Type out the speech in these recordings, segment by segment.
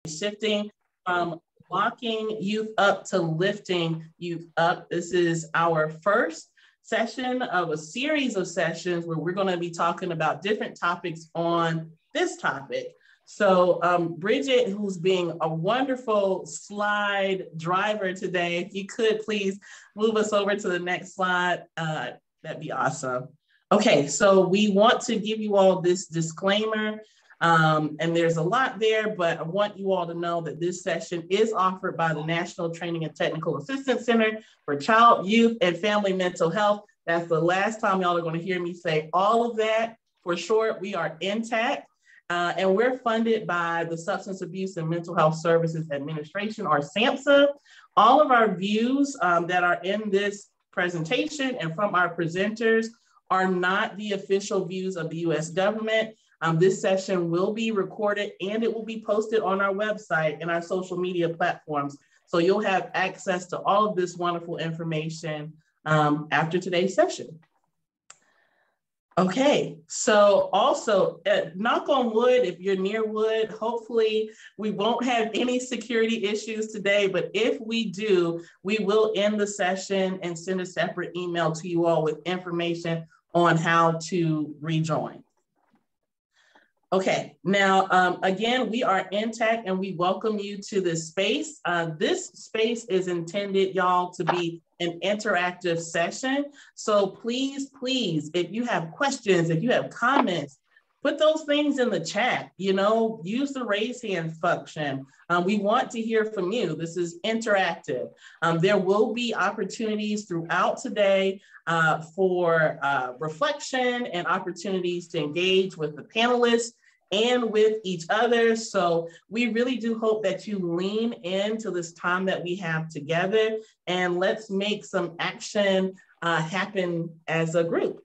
shifting from locking youth up to lifting youth up. This is our first session of a series of sessions where we're going to be talking about different topics on this topic. So Bridget, who's being a wonderful slide driver today, if you could please move us over to the next slide, that'd be awesome. Okay, so we want to give you all this disclaimer. And there's a lot there, but I want you all to know that this session is offered by the National Training and Technical Assistance Center for Child, Youth, and Family Mental Health. That's the last time y'all are going to hear me say all of that. For short, we are intact, and we're funded by the Substance Abuse and Mental Health Services Administration, or SAMHSA. All of our views that are in this presentation and from our presenters are not the official views of the U.S. government. This session will be recorded and it will be posted on our website and our social media platforms. So you'll have access to all of this wonderful information after today's session. Okay, so also knock on wood, if you're near wood, hopefully we won't have any security issues today, but if we do, we will end the session and send a separate email to you all with information on how to rejoin. Okay, now, again, we are intact and we welcome you to this space. This space is intended, y'all, to be an interactive session. So please, please, if you have questions, if you have comments, put those things in the chat, you know, use the raise hand function. We want to hear from you. This is interactive. There will be opportunities throughout today for reflection and opportunities to engage with the panelists and with each other. So we really do hope that you lean into this time that we have together and let's make some action happen as a group.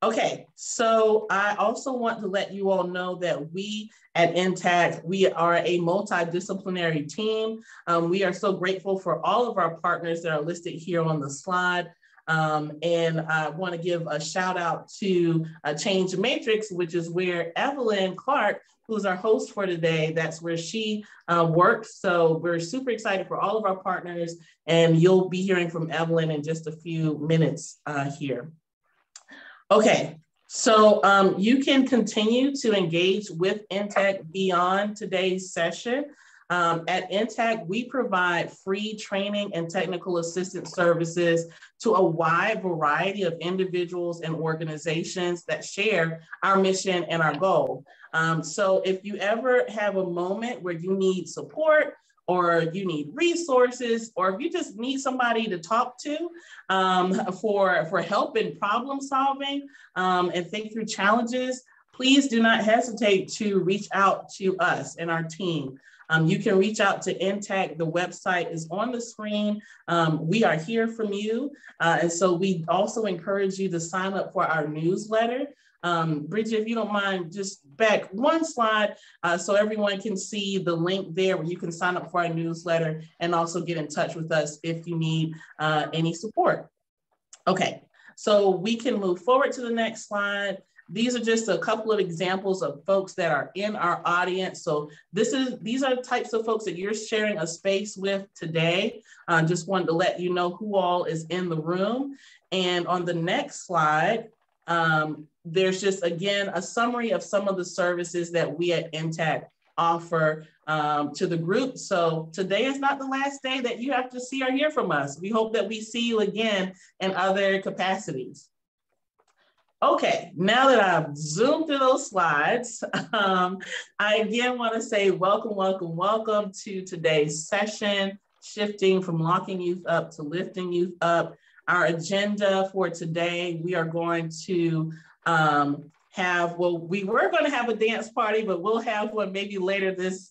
Okay, so I also want to let you all know that we at Intact, we are a multidisciplinary team. We are so grateful for all of our partners that are listed here on the slide. And I want to give a shout out to Change Matrix, which is where Evelyn Clark, who's our host for today, that's where she works. So we're super excited for all of our partners, and you'll be hearing from Evelyn in just a few minutes here. Okay, so you can continue to engage with Intact beyond today's session. At Intact, we provide free training and technical assistance services to a wide variety of individuals and organizations that share our mission and our goal. So if you ever have a moment where you need support, or you need resources, or if you just need somebody to talk to for help in problem solving and think through challenges, please do not hesitate to reach out to us and our team. You can reach out to Intact. The website is on the screen. We are here from you. And so we also encourage you to sign up for our newsletter. Bridget, if you don't mind, just back one slide so everyone can see the link there where you can sign up for our newsletter and also get in touch with us if you need any support. Okay, so we can move forward to the next slide. These are just a couple of examples of folks that are in our audience. So these are the types of folks that you're sharing a space with today. Just wanted to let you know who all is in the room. And on the next slide, there's just, again, a summary of some of the services that we at Intact offer to the group. So today is not the last day that you have to see or hear from us. We hope that we see you again in other capacities. Okay, now that I've zoomed through those slides, I again want to say welcome, welcome, welcome to today's session, shifting from locking youth up to lifting youth up. Our agenda for today, we are going to we were going to have a dance party, but we'll have one maybe later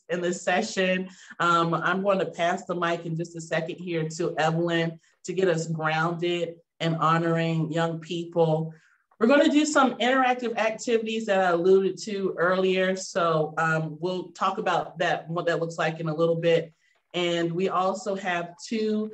in this session. I'm going to pass the mic in just a second here to Evelyn to get us grounded and honoring young people. We're going to do some interactive activities that I alluded to earlier. So we'll talk about that, what that looks like in a little bit. And we also have two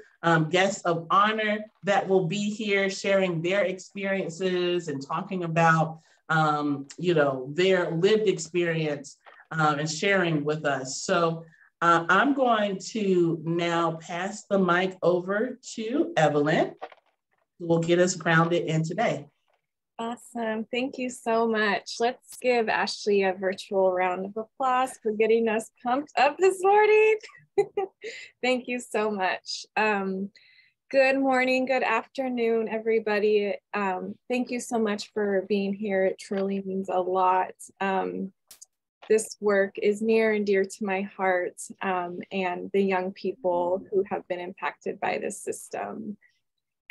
guests of honor that will be here sharing their experiences and talking about, their lived experience and sharing with us. So I'm going to now pass the mic over to Evelyn, who will get us grounded in today. Awesome. Thank you so much. Let's give Ashley a virtual round of applause for getting us pumped up this morning. Thank you so much. Good morning, good afternoon, everybody. Thank you so much for being here. It truly means a lot. This work is near and dear to my heart, and the young people who have been impacted by this system.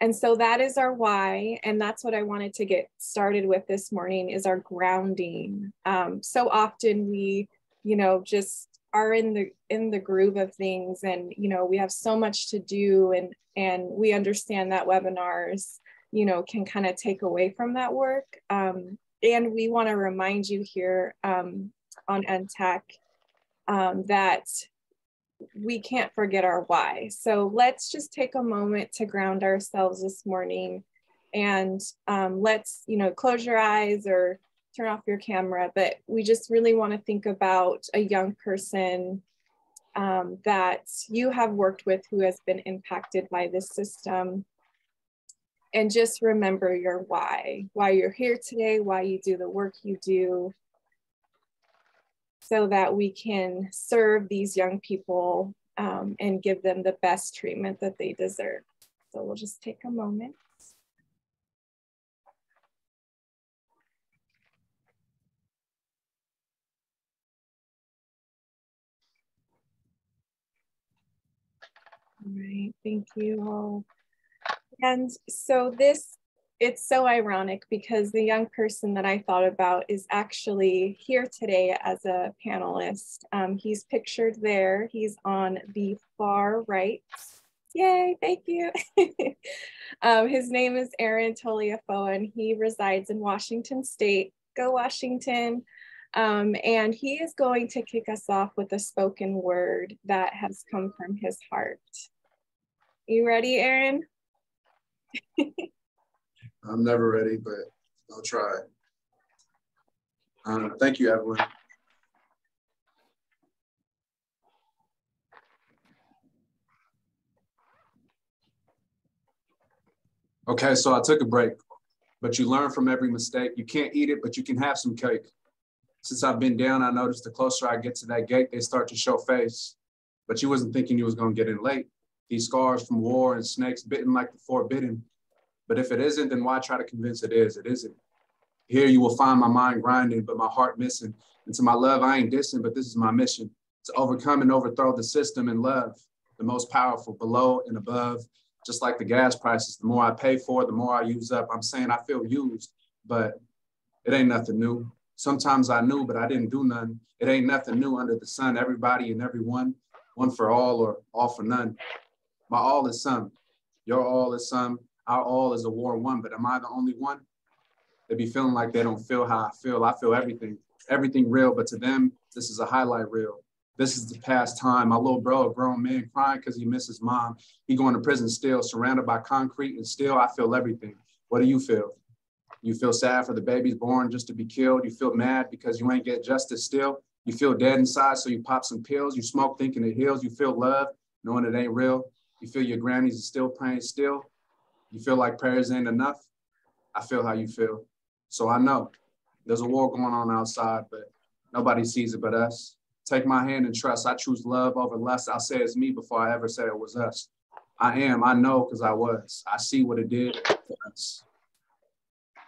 And so that is our why, and that's what I wanted to get started with this morning, is our grounding. So often we, just are in the groove of things, and we have so much to do, and we understand that webinars, can kind of take away from that work. And we want to remind you here on NTAC that we can't forget our why. So let's just take a moment to ground ourselves this morning, and let's, close your eyes or turn off your camera, but we just really want to think about a young person that you have worked with who has been impacted by this system. And just remember your why you're here today, why you do the work you do, so that we can serve these young people and give them the best treatment that they deserve. So we'll just take a moment. All right, thank you all. And so it's so ironic because the young person that I thought about is actually here today as a panelist. He's pictured there. He's on the far right. Yay, thank you. His name is Aaron Toliafoa, and he resides in Washington State. Go Washington. And he is going to kick us off with a spoken word that has come from his heart. You ready, Aaron? I'm never ready, but I'll try. Thank you, Evelyn. Okay, so I took a break, but you learn from every mistake. You can't eat it, but you can have some cake. Since I've been down, I noticed the closer I get to that gate, they start to show face. But you wasn't thinking you was gonna get in late. These scars from war and snakes bitten like the forbidden. But if it isn't, then why try to convince it is? It isn't. Here you will find my mind grinding, but my heart missing. And to my love, I ain't dissing, but this is my mission. To overcome and overthrow the system in love. The most powerful, below and above. Just like the gas prices, the more I pay for it, the more I use up. I'm saying I feel used, but it ain't nothing new. Sometimes I knew, but I didn't do none. It ain't nothing new under the sun. Everybody and everyone, one for all or all for none. My all is some. Your all is some. Our all is a war won, but am I the only one? They be feeling like they don't feel how I feel. I feel everything real, but to them, this is a highlight reel. This is the past time. My little bro, a grown man, crying because he misses mom. He going to prison still, surrounded by concrete, and still I feel everything. What do you feel? You feel sad for the babies born just to be killed. You feel mad because you ain't get justice still. You feel dead inside, so you pop some pills. You smoke thinking it heals. You feel love, knowing it ain't real. You feel your grannies are still praying still. You feel like prayers ain't enough. I feel how you feel. So I know there's a war going on outside, but nobody sees it but us. Take my hand and trust. I choose love over lust. I'll say it's me before I ever say it was us. I know because I was. I see what it did for us.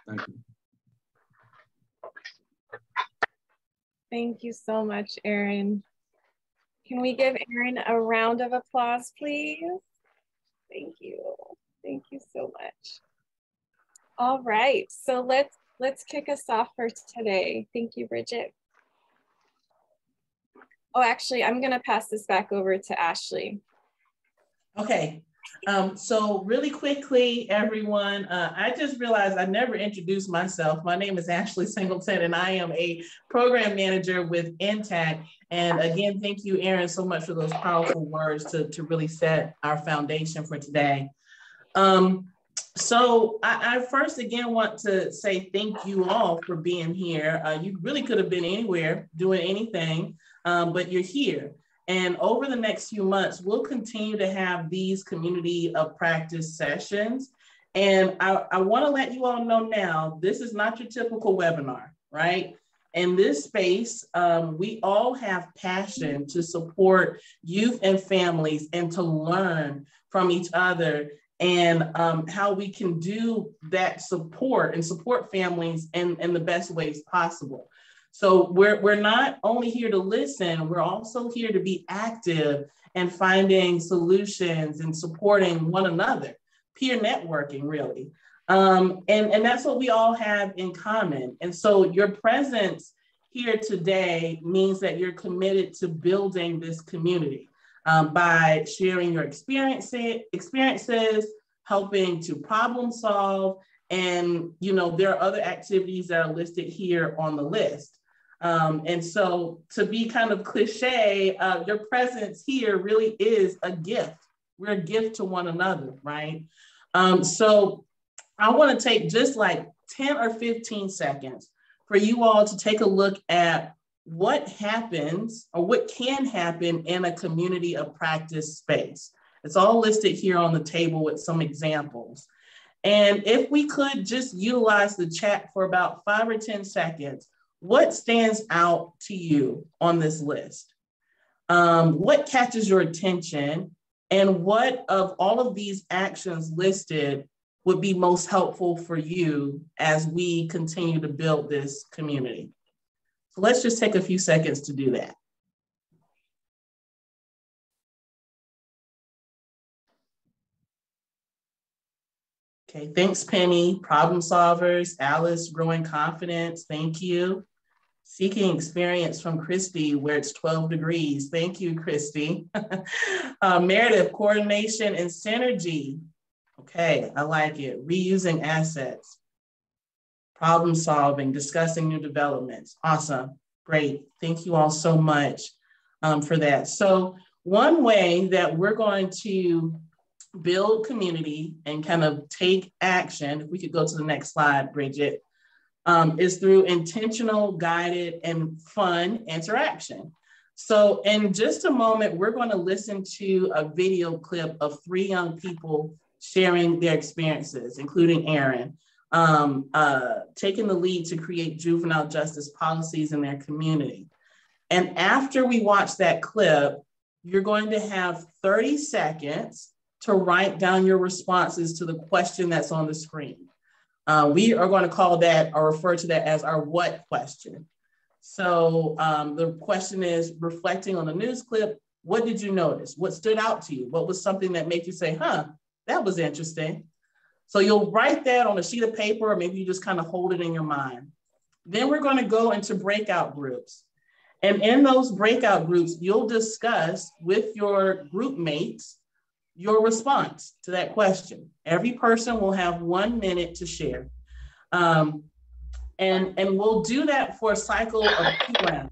Thank you. Thank you so much, Aaron. Can we give Aaron a round of applause, please? Thank you. Thank you so much. All right, so let's kick us off for today. Thank you, Bridget. Oh, actually, I'm gonna pass this back over to Ashley. Okay, so really quickly, everyone, I just realized I never introduced myself. My name is Ashley Singleton, and I am a program manager with NTAC. And again, thank you, Aaron, so much for those powerful words to really set our foundation for today. So I first again want to say thank you all for being here. You really could have been anywhere doing anything, but you're here. And over the next few months, we'll continue to have these community of practice sessions. And I want to let you all know now, this is not your typical webinar, right? In this space, we all have passion to support youth and families and to learn from each other and how we can do that support and support families in the best ways possible. So we're not only here to listen, we're also here to be active and finding solutions and supporting one another, peer networking really. And that's what we all have in common. And so your presence here today means that you're committed to building this community. By sharing your experiences, helping to problem solve, and there are other activities that are listed here on the list. And so to be kind of cliche, your presence here really is a gift. We're a gift to one another, right? So I want to take just like 10 or 15 seconds for you all to take a look at what happens or what can happen in a community of practice space. It's all listed here on the table with some examples. And if we could just utilize the chat for about 5 or 10 seconds, what stands out to you on this list? What catches your attention? And what of all of these actions listed would be most helpful for you as we continue to build this community? So let's just take a few seconds to do that. Okay, thanks, Penny. Problem solvers, Alice, growing confidence, thank you. Seeking experience from Christy, where it's 12 degrees. Thank you, Christy. Meredith, coordination and synergy. Okay, I like it. Reusing assets. Problem solving, discussing new developments. Awesome, great. Thank you all so much for that. So one way that we're going to build community and kind of take action, if we could go to the next slide, Bridget, is through intentional, guided, and fun interaction. So in just a moment, we're going to listen to a video clip of 3 young people sharing their experiences, including Aaron, taking the lead to create juvenile justice policies in their community. And after we watch that clip, you're going to have 30 seconds to write down your responses to the question that's on the screen. We are going to call that or refer to that as our what question. So the question is, reflecting on the news clip, what did you notice? What stood out to you? What was something that made you say, huh, that was interesting? So you'll write that on a sheet of paper, or maybe you just kind of hold it in your mind. Then we're going to go into breakout groups. And in those breakout groups, you'll discuss with your group mates your response to that question. Every person will have 1 minute to share. And we'll do that for a cycle of 2 rounds.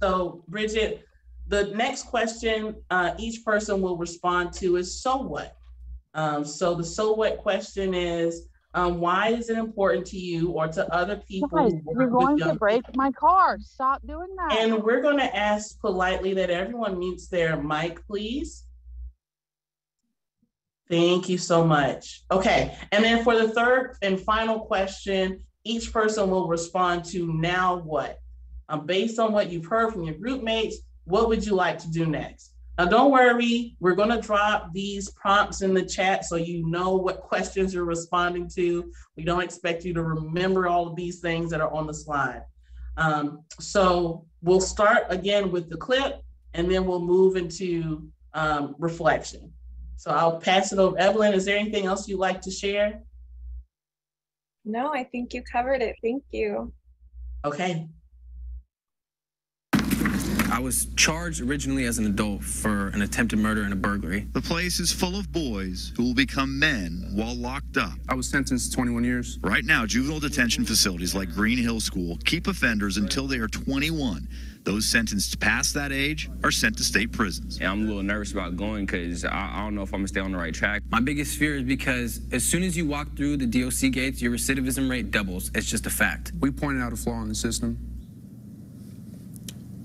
So Bridget, the next question each person will respond to is, so what? So the so what question is, why is it important to you or to other people? Guys, you're going to break my car. Stop doing that. And we're going to ask politely that everyone mutes their mic, please. Thank you so much. Okay, and then for the third and final question, each person will respond to now what? Based on what you've heard from your group mates, what would you like to do next? Now don't worry, we're gonna drop these prompts in the chat so you know what questions you're responding to. We don't expect you to remember all of these things that are on the slide. So we'll start again with the clip and then we'll move into reflection. So I'll pass it over. Evelyn, is there anything else you'd like to share? No, I think you covered it. Thank you. Okay. I was charged originally as an adult for an attempted murder and a burglary. The place is full of boys who will become men while locked up. I was sentenced to 21 years. Right now, juvenile detention facilities like Green Hill School keep offenders until they are 21. Those sentenced past that age are sent to state prisons. Yeah, I'm a little nervous about going because I don't know if I'm gonna stay on the right track. My biggest fear is because as soon as you walk through the DOC gates, your recidivism rate doubles. It's just a fact. We pointed out a flaw in the system,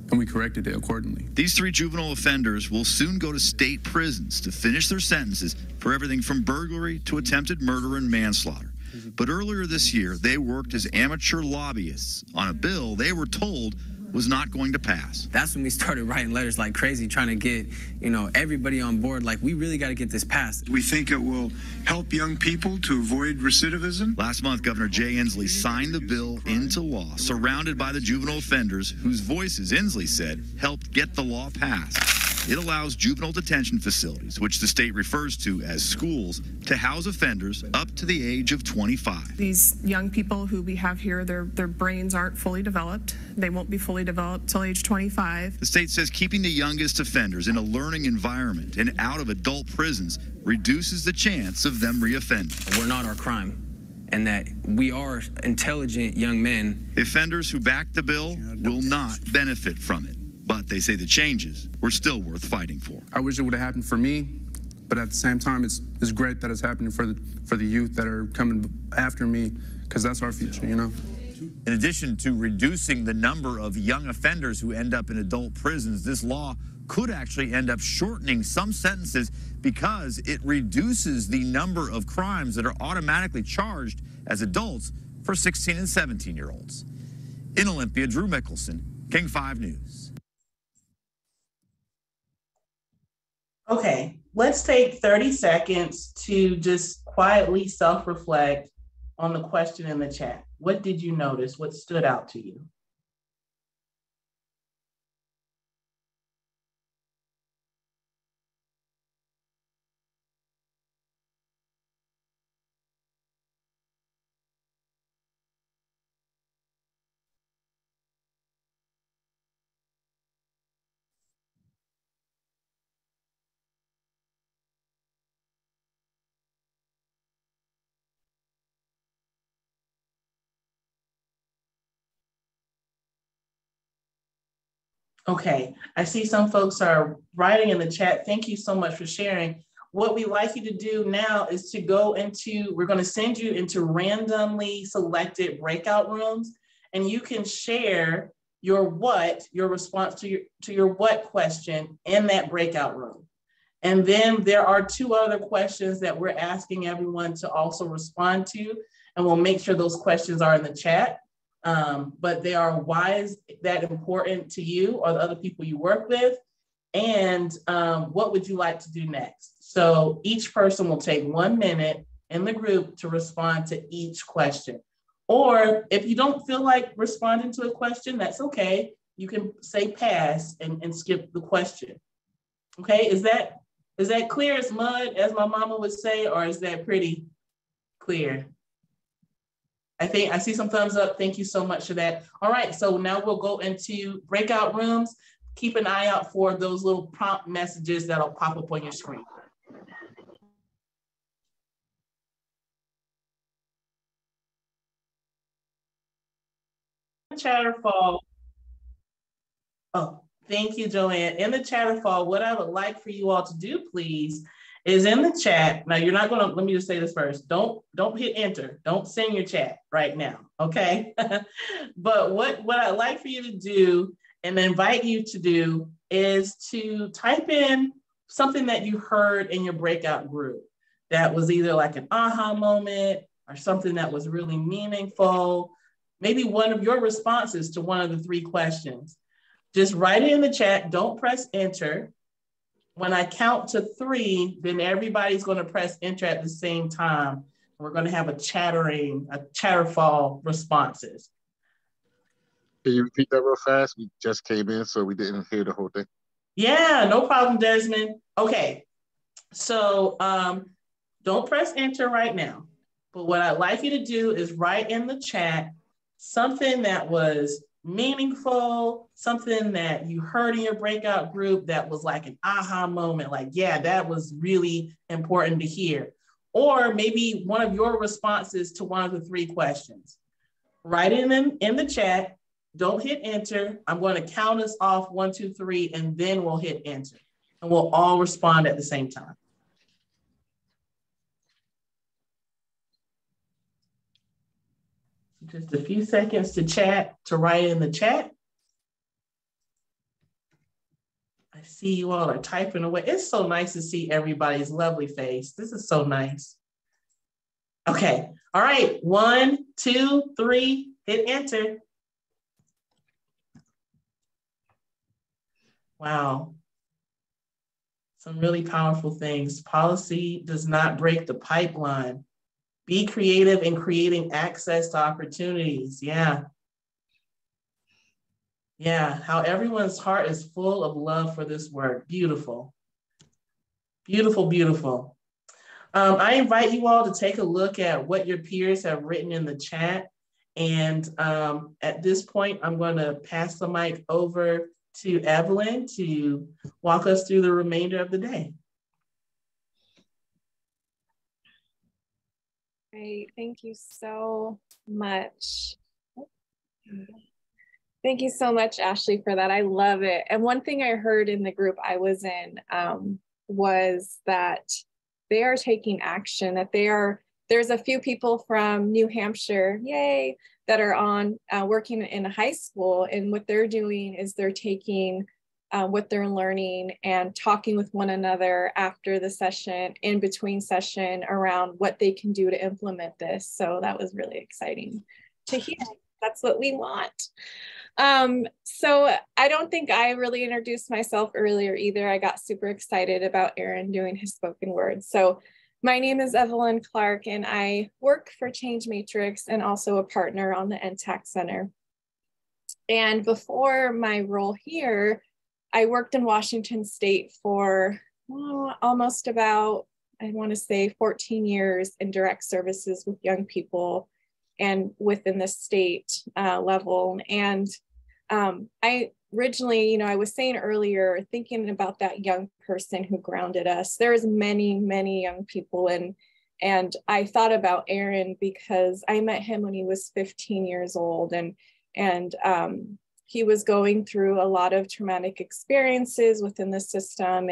and we corrected it accordingly. These 3 juvenile offenders will soon go to state prisons to finish their sentences for everything from burglary to attempted murder and manslaughter. But earlier this year, they worked as amateur lobbyists on a bill they were told was not going to pass. That's when we started writing letters like crazy, trying to get, everybody on board. Like, we really got to get this passed. We think it will help young people to avoid recidivism. Last month, Governor Jay Inslee signed the bill into law, surrounded by the juvenile offenders whose voices, Inslee said, helped get the law passed. It allows juvenile detention facilities, which the state refers to as schools, to house offenders up to the age of 25. These young people who we have here, their brains aren't fully developed. They won't be fully developed till age 25. The state says keeping the youngest offenders in a learning environment and out of adult prisons reduces the chance of them reoffending. We're not our crime, and that we are intelligent young men. The offenders who back the bill will not benefit from it. But they say the changes were still worth fighting for. I wish it would have happened for me, but at the same time, it's great that it's happening for the youth that are coming after me, because that's our future, In addition to reducing the number of young offenders who end up in adult prisons, this law could actually end up shortening some sentences because it reduces the number of crimes that are automatically charged as adults for 16 and 17-year-olds. In Olympia, Drew Mickelson, King 5 News. Okay, let's take 30 seconds to just quietly self-reflect on the question in the chat. What did you notice? What stood out to you? Okay, I see some folks are writing in the chat. Thank you so much for sharing. What we'd like you to do now is to go into, we're going to send you into randomly selected breakout rooms, and you can share your response to your what question in that breakout room. And then there are 2 other questions that we're asking everyone to also respond to, and we'll make sure those questions are in the chat. But they are, why is that important to you or the other people you work with? And what would you like to do next? So each person will take 1 minute in the group to respond to each question. Or if you don't feel like responding to a question, that's okay. You can say pass and skip the question. Okay, is that clear as mud, as my mama would say, or is that pretty clear? I see some thumbs up. Thank you so much for that. All right, so now we'll go into breakout rooms. Keep an eye out for those little prompt messages that'll pop up on your screen. Chatterfall. Oh, thank you, Joanne. In the Chatterfall, what I would like for you all to do, please, is in the chat. Now you're not gonna, let me just say this first. Don't hit enter. Don't send your chat right now, okay? But what I'd like for you to do and invite you to do is to type in something that you heard in your breakout group that was either like an aha moment or something that was really meaningful. Maybe one of your responses to one of the 3 questions. Just write it in the chat. Don't press enter. When I count to 3, then everybody's going to press enter at the same time. We're going to have a chatterfall responses. Can you repeat that real fast? We just came in, so we didn't hear the whole thing. Yeah, no problem, Desmond. Okay, so don't press enter right now. But what I'd like you to do is write in the chat something that was meaningful, something that you heard in your breakout group that was like an aha moment, like, yeah, that was really important to hear. Or maybe one of your responses to one of the 3 questions. Write it in the chat. Don't hit enter. I'm going to count us off 1, 2, 3, and then we'll hit enter. And we'll all respond at the same time. Just a few seconds to write in the chat. I see you all are typing away. It's so nice to see everybody's lovely face. This is so nice. Okay, all right, 1, 2, 3, hit enter. Wow. Some really powerful things. Policy does not break the pipeline. Be creative in creating access to opportunities. Yeah. Yeah, how everyone's heart is full of love for this work. Beautiful. Beautiful, beautiful. I invite you all to take a look at what your peers have written in the chat. And at this point, I'm going to pass the mic over to Evelyn to walk us through the remainder of the day. Great, thank you so much. Thank you so much, Ashley, for that. I love it. And one thing I heard in the group I was in was that they are taking action, that there's a few people from New Hampshire, yay, that are on working in a high school. And what they're doing is they're taking what they're learning and talking with one another after the session, in between session, around what they can do to implement this. So that was really exciting to hear. That's what we want. So I don't think I really introduced myself earlier either. I got super excited about Aaron doing his spoken word. So my name is Evelyn Clark, and I work for Change Matrix and also a partner on the NTAC Center. And before my role here, I worked in Washington State for almost about, I want to say 14 years in direct services with young people and within the state level. And I originally, I was saying earlier, thinking about that young person who grounded us. There's many, many young people, and I thought about Aaron because I met him when he was 15 years old, and he was going through a lot of traumatic experiences within the system.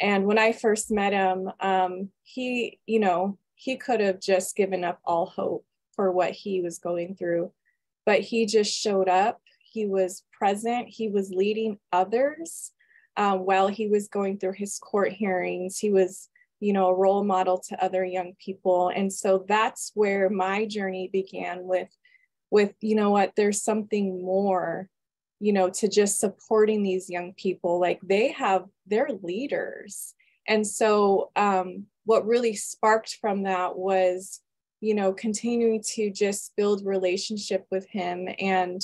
And when I first met him, he could have just given up all hope for what he was going through, but he just showed up. He was present. He was leading others while he was going through his court hearings. He was, a role model to other young people. And so that's where my journey began with, there's something more, to just supporting these young people. Like they're leaders. And so what really sparked from that was, continuing to just build relationship with him. And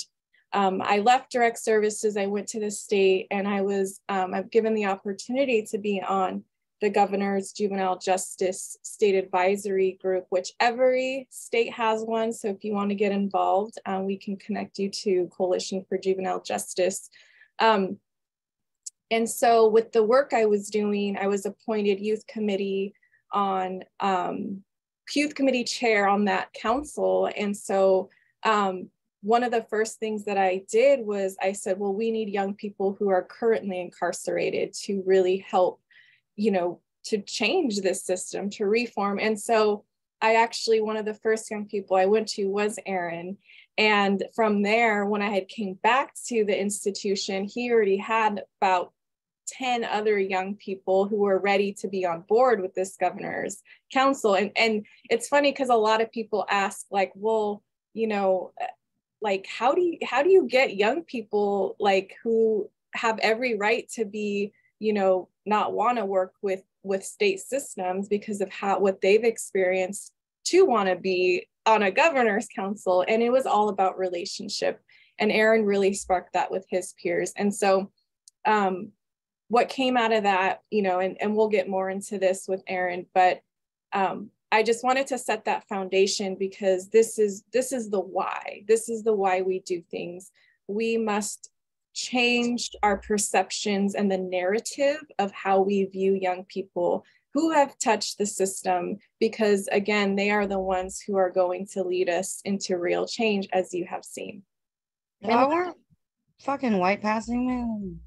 I left direct services. I went to the state, and I've given the opportunity to be on the governor's juvenile justice state advisory group, which every state has one. So if you want to get involved, we can connect you to Coalition for Juvenile Justice. And so with the work I was doing, I was appointed youth committee chair on that council. And so one of the first things that I did was I said, well, we need young people who are currently incarcerated to really help, to change this system, to reform. And so one of the first young people I went to was Aaron. And from there, when I had came back to the institution, he already had about 10 other young people who were ready to be on board with this governor's council. And it's funny because a lot of people ask, like, well, like, how do you get young people like who have every right to be, not want to work with state systems because of what they've experienced to want to be on a governor's council? And it was all about relationship. And Aaron really sparked that with his peers. And so what came out of that, and we'll get more into this with Aaron, but I just wanted to set that foundation because this is the why. This is the why we do things. we must change our perceptions and the narrative of how we view young people who have touched the system, because again, they are the ones who are going to lead us into real change, as you have seen. I weren't fucking white passing, man.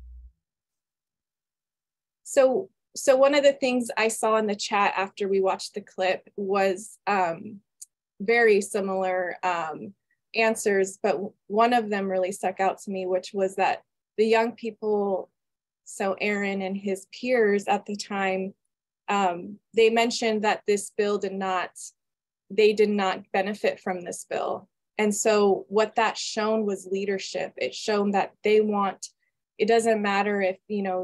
So one of the things I saw in the chat after we watched the clip was very similar answers, but one of them really stuck out to me, which was that the young people, so Aaron and his peers at the time, they mentioned that this bill they did not benefit from this bill. And so what that shown was leadership. It shown that it doesn't matter if,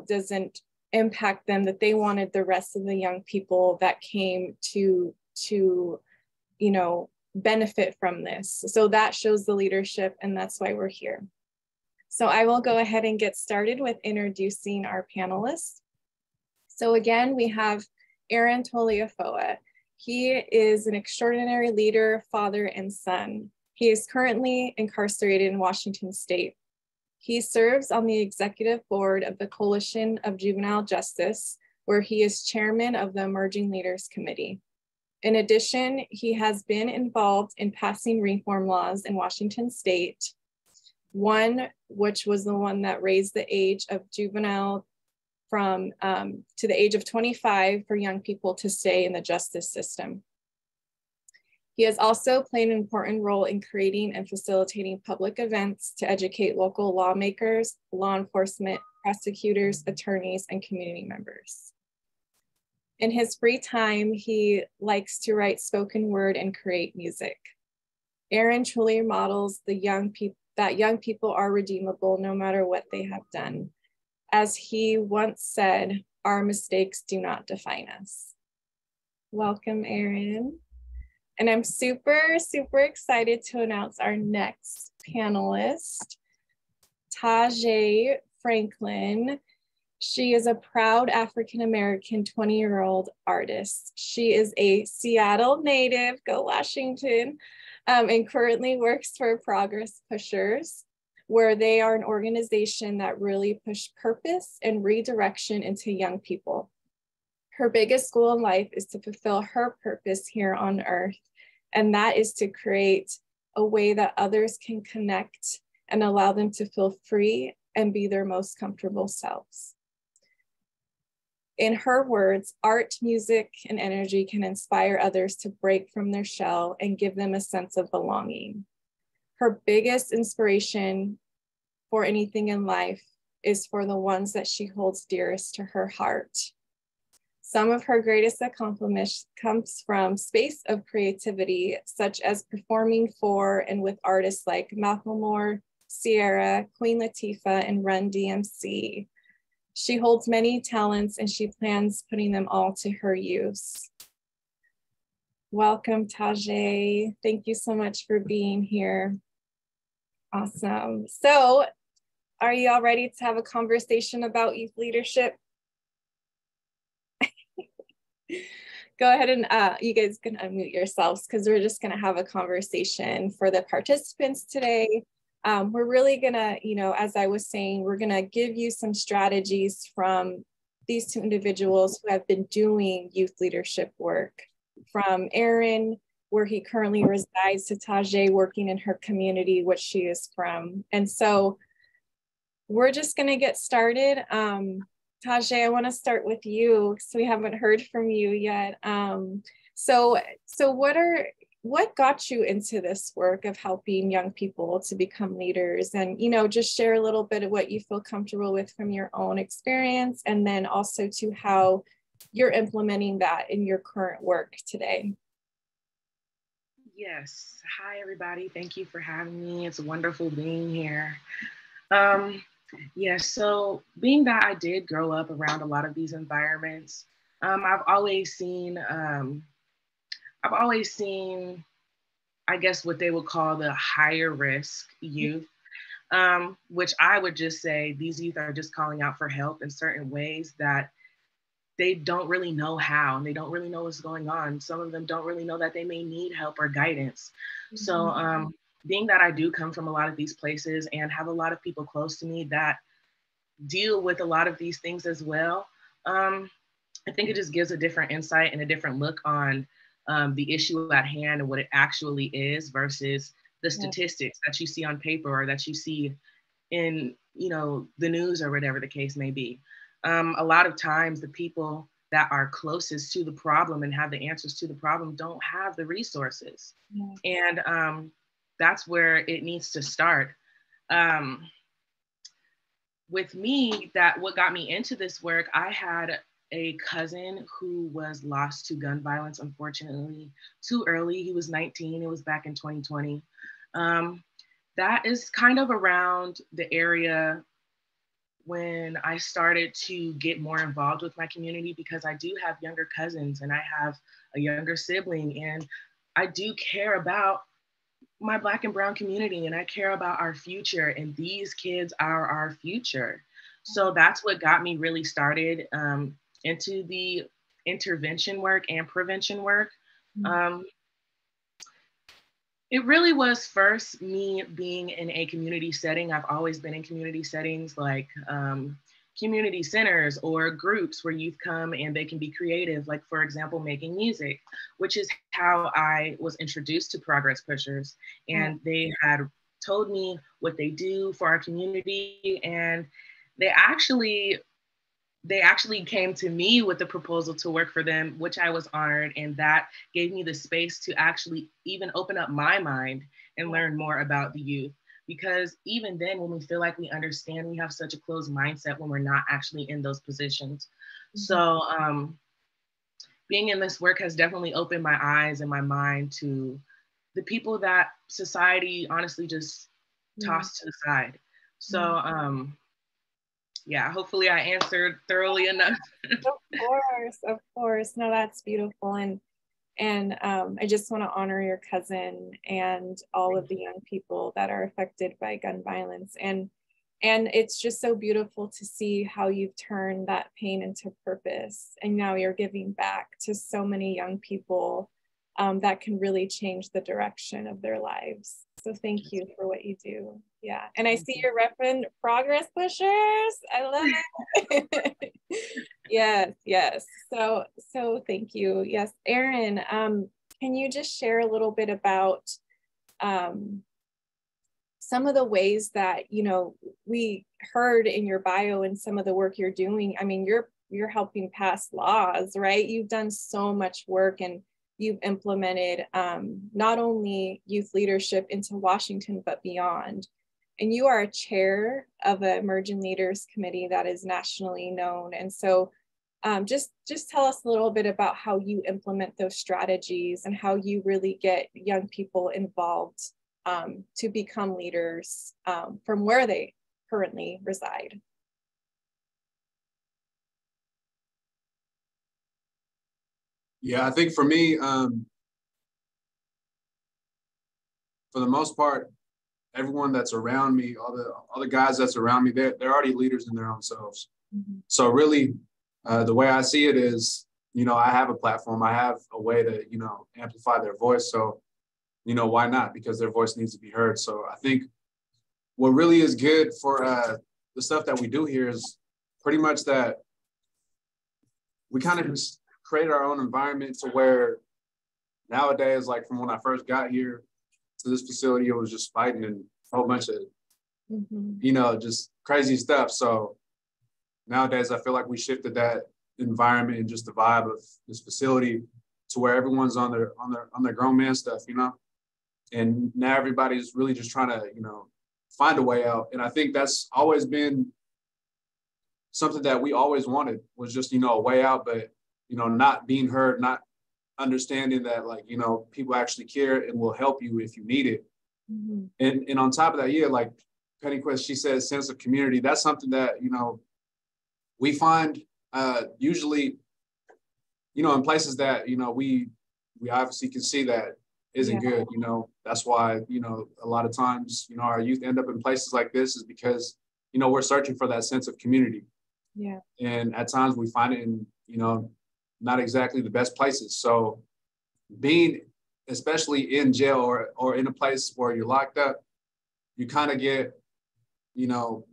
doesn't impact them, that they wanted the rest of the young people that came to benefit from this. So that shows the leadership, and that's why we're here. So I will go ahead and get started with introducing our panelists. So again, we have Aaron Toliafoa. He is an extraordinary leader, father, and son. He is currently incarcerated in Washington State. He serves on the executive board of the Coalition of Juvenile Justice, where he is chairman of the Emerging Leaders Committee. In addition, he has been involved in passing reform laws in Washington State, one which was the one that raised the age of juvenile from to the age of 25 for young people to stay in the justice system. He has also played an important role in creating and facilitating public events to educate local lawmakers, law enforcement, prosecutors, attorneys, and community members. In his free time, he likes to write spoken word and create music. Aaron truly models that young people are redeemable no matter what they have done. As he once said, our mistakes do not define us. Welcome, Aaron. And I'm super, super excited to announce our next panelist, Tajay Franklin. She is a proud African-American 20-year-old artist. She is a Seattle native, go Washington, and currently works for Progress Pushers, where they are an organization that really push purpose and redirection into young people. Her biggest goal in life is to fulfill her purpose here on earth, and that is to create a way that others can connect and allow them to feel free and be their most comfortable selves. In her words, art, music, and energy can inspire others to break from their shell and give them a sense of belonging. Her biggest inspiration for anything in life is for the ones that she holds dearest to her heart. Some of her greatest accomplishments comes from space of creativity, such as performing for and with artists like Macklemore, Sierra, Queen Latifah, and Run DMC. She holds many talents and she plans putting them all to her use. Welcome, Tajay. Thank you so much for being here. Awesome. So, are you all ready to have a conversation about youth leadership? Go ahead and you guys can unmute yourselves because we're just going to have a conversation for the participants today. We're really gonna, as I was saying, we're gonna give you some strategies from these two individuals who have been doing youth leadership work. From Aaron, where he currently resides, to Tajay, working in her community, which she is from. And so we're just gonna get started. Tajay, I wanna start with you because we haven't heard from you yet. So what got you into this work of helping young people to become leaders? And, just share a little bit of what you feel comfortable with from your own experience, and then also to how you're implementing that in your current work today. Yes. Hi, everybody. Thank you for having me. It's wonderful being here. So being that I did grow up around a lot of these environments, I've always seen, I guess, what they would call the higher risk youth, which I would just say these youth are just calling out for help in certain ways that they don't really know how, and they don't really know what's going on. Some of them don't really know that they may need help or guidance. Mm-hmm. So being that I do come from a lot of these places and have a lot of people close to me that deal with a lot of these things as well, I think it just gives a different insight and a different look on the issue at hand and what it actually is versus the statistics that you see on paper or that you see in, you know, the news or whatever the case may be. A lot of times the people that are closest to the problem and have the answers to the problem don't have the resources. And that's where it needs to start. With me, that what got me into this work, I had a cousin who was lost to gun violence, unfortunately, too early. He was 19, it was back in 2020. That is kind of around the area when I started to get more involved with my community, because I do have younger cousins and I have a younger sibling, and I do care about my Black and brown community, and I care about our future, and these kids are our future. So that's what got me really started into the intervention work and prevention work. It really was first me being in a community setting. I've always been in community settings like community centers or groups where youth come and they can be creative, like for example, making music, which is how I was introduced to Progress Pushers. And they had told me what they do for our community, and they actually came to me with the proposal to work for them, which I was honored. And that gave me the space to actually even open up my mind and learn more about the youth. Because even then, when we feel like we understand, we have such a closed mindset when we're not actually in those positions. So being in this work has definitely opened my eyes and my mind to the people that society honestly just tossed to the side. So yeah, hopefully I answered thoroughly enough. Of course. No, that's beautiful. And I just want to honor your cousin and all of the young people that are affected by gun violence. And it's just so beautiful to see how you've turned that pain into purpose. And now you're giving back to so many young people that can really change the direction of their lives. So thank you for what you do. Yeah. And I see you're repping Progress Pushers. I love it. Yes. So thank you. Yes. Erin, can you just share a little bit about some of the ways that, you know, we heard in your bio and some of the work you're doing? I mean, you're helping pass laws, right? You've done so much work, and you've implemented not only youth leadership into Washington, but beyond. And you are a chair of an Emerging Leaders Committee that is nationally known. And so just tell us a little bit about how you implement those strategies and how you really get young people involved to become leaders from where they currently reside. Yeah, I think for me, for the most part, everyone that's around me, all the guys that's around me, they're already leaders in their own selves. So really, the way I see it is, you know, I have a platform, I have a way to, you know, amplify their voice. So, you know, why not? Because their voice needs to be heard. So I think what really is good for the stuff that we do here is pretty much that we kind of just create our own environment to where nowadays, like from when I first got here to this facility, it was just fighting and a whole bunch of, you know, just crazy stuff. So nowadays, I feel like we shifted that environment and just the vibe of this facility to where everyone's on their grown man stuff, you know? And now everybody's really just trying to, you know, find a way out. And I think that's always been something that we always wanted, was just, you know, a way out, but, you know, not being heard, not understanding that, like, you know, people actually care and will help you if you need it. And on top of that, yeah, like Penny Quest, she said, sense of community. That's something that, you know, we find usually, you know, in places that, you know, we obviously can see that isn't good, you know. That's why, you know, a lot of times, you know, our youth end up in places like this is because, you know, we're searching for that sense of community. Yeah. And at times we find it in, you know, not exactly the best places. So being especially in jail or in a place where you're locked up, you kind of get, you know,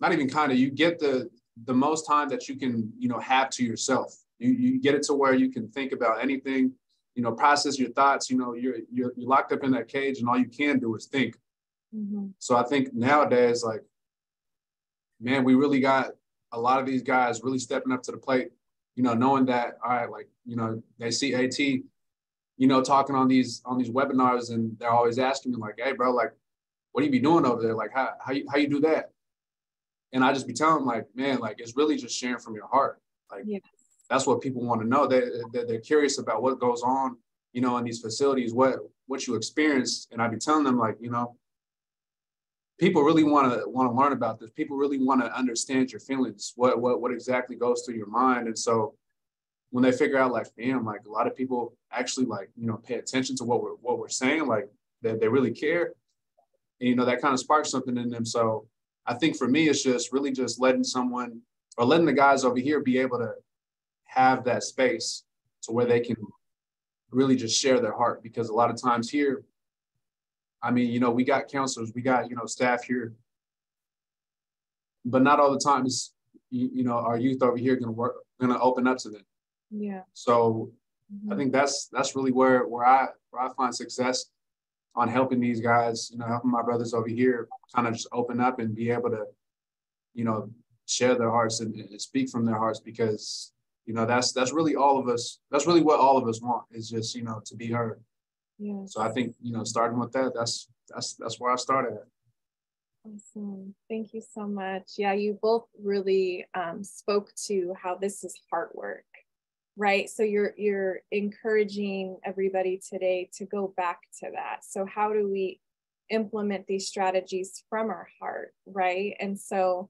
not even kind of, you get the most time that you can, you know, have to yourself. You get it to where you can think about anything, you know, process your thoughts. You know, you're locked up in that cage, and all you can do is think. So I think nowadays, like, man, we really got a lot of these guys really stepping up to the plate, you know, knowing that, all right, like, you know, they see AT, you know, talking on these webinars, and they're always asking me like, hey, bro, like, what do you be doing over there? Like, how you do that? And I just be telling them like, man, like, it's really just sharing from your heart. Like, that's what people want to know. They're curious about what goes on, you know, in these facilities, what you experience. And I be telling them like, you know, people really want to learn about this. People really want to understand your feelings, what exactly goes through your mind. And so when they figure out like, damn, like a lot of people actually like, you know, pay attention to what we're saying, like that they really care. And, you know, that kind of sparks something in them. So I think for me, it's just really just letting the guys over here be able to have that space to where they can really just share their heart. Because a lot of times here, I mean, you know, we got counselors, we got, you know, staff here, but not all the time is, you know, our youth over here going to open up to them. Yeah. So I think that's really where I find success on helping these guys, you know, helping my brothers over here kind of just open up and be able to, you know, share their hearts and speak from their hearts, because, you know, that's really all of us. That's really what all of us want, is just, you know, to be heard. Yeah. So I think, you know, starting with that, that's where I started at. Awesome. Thank you so much. Yeah, you both really spoke to how this is hard work, right? So you're encouraging everybody today to go back to that. So how do we implement these strategies from our heart, right? And so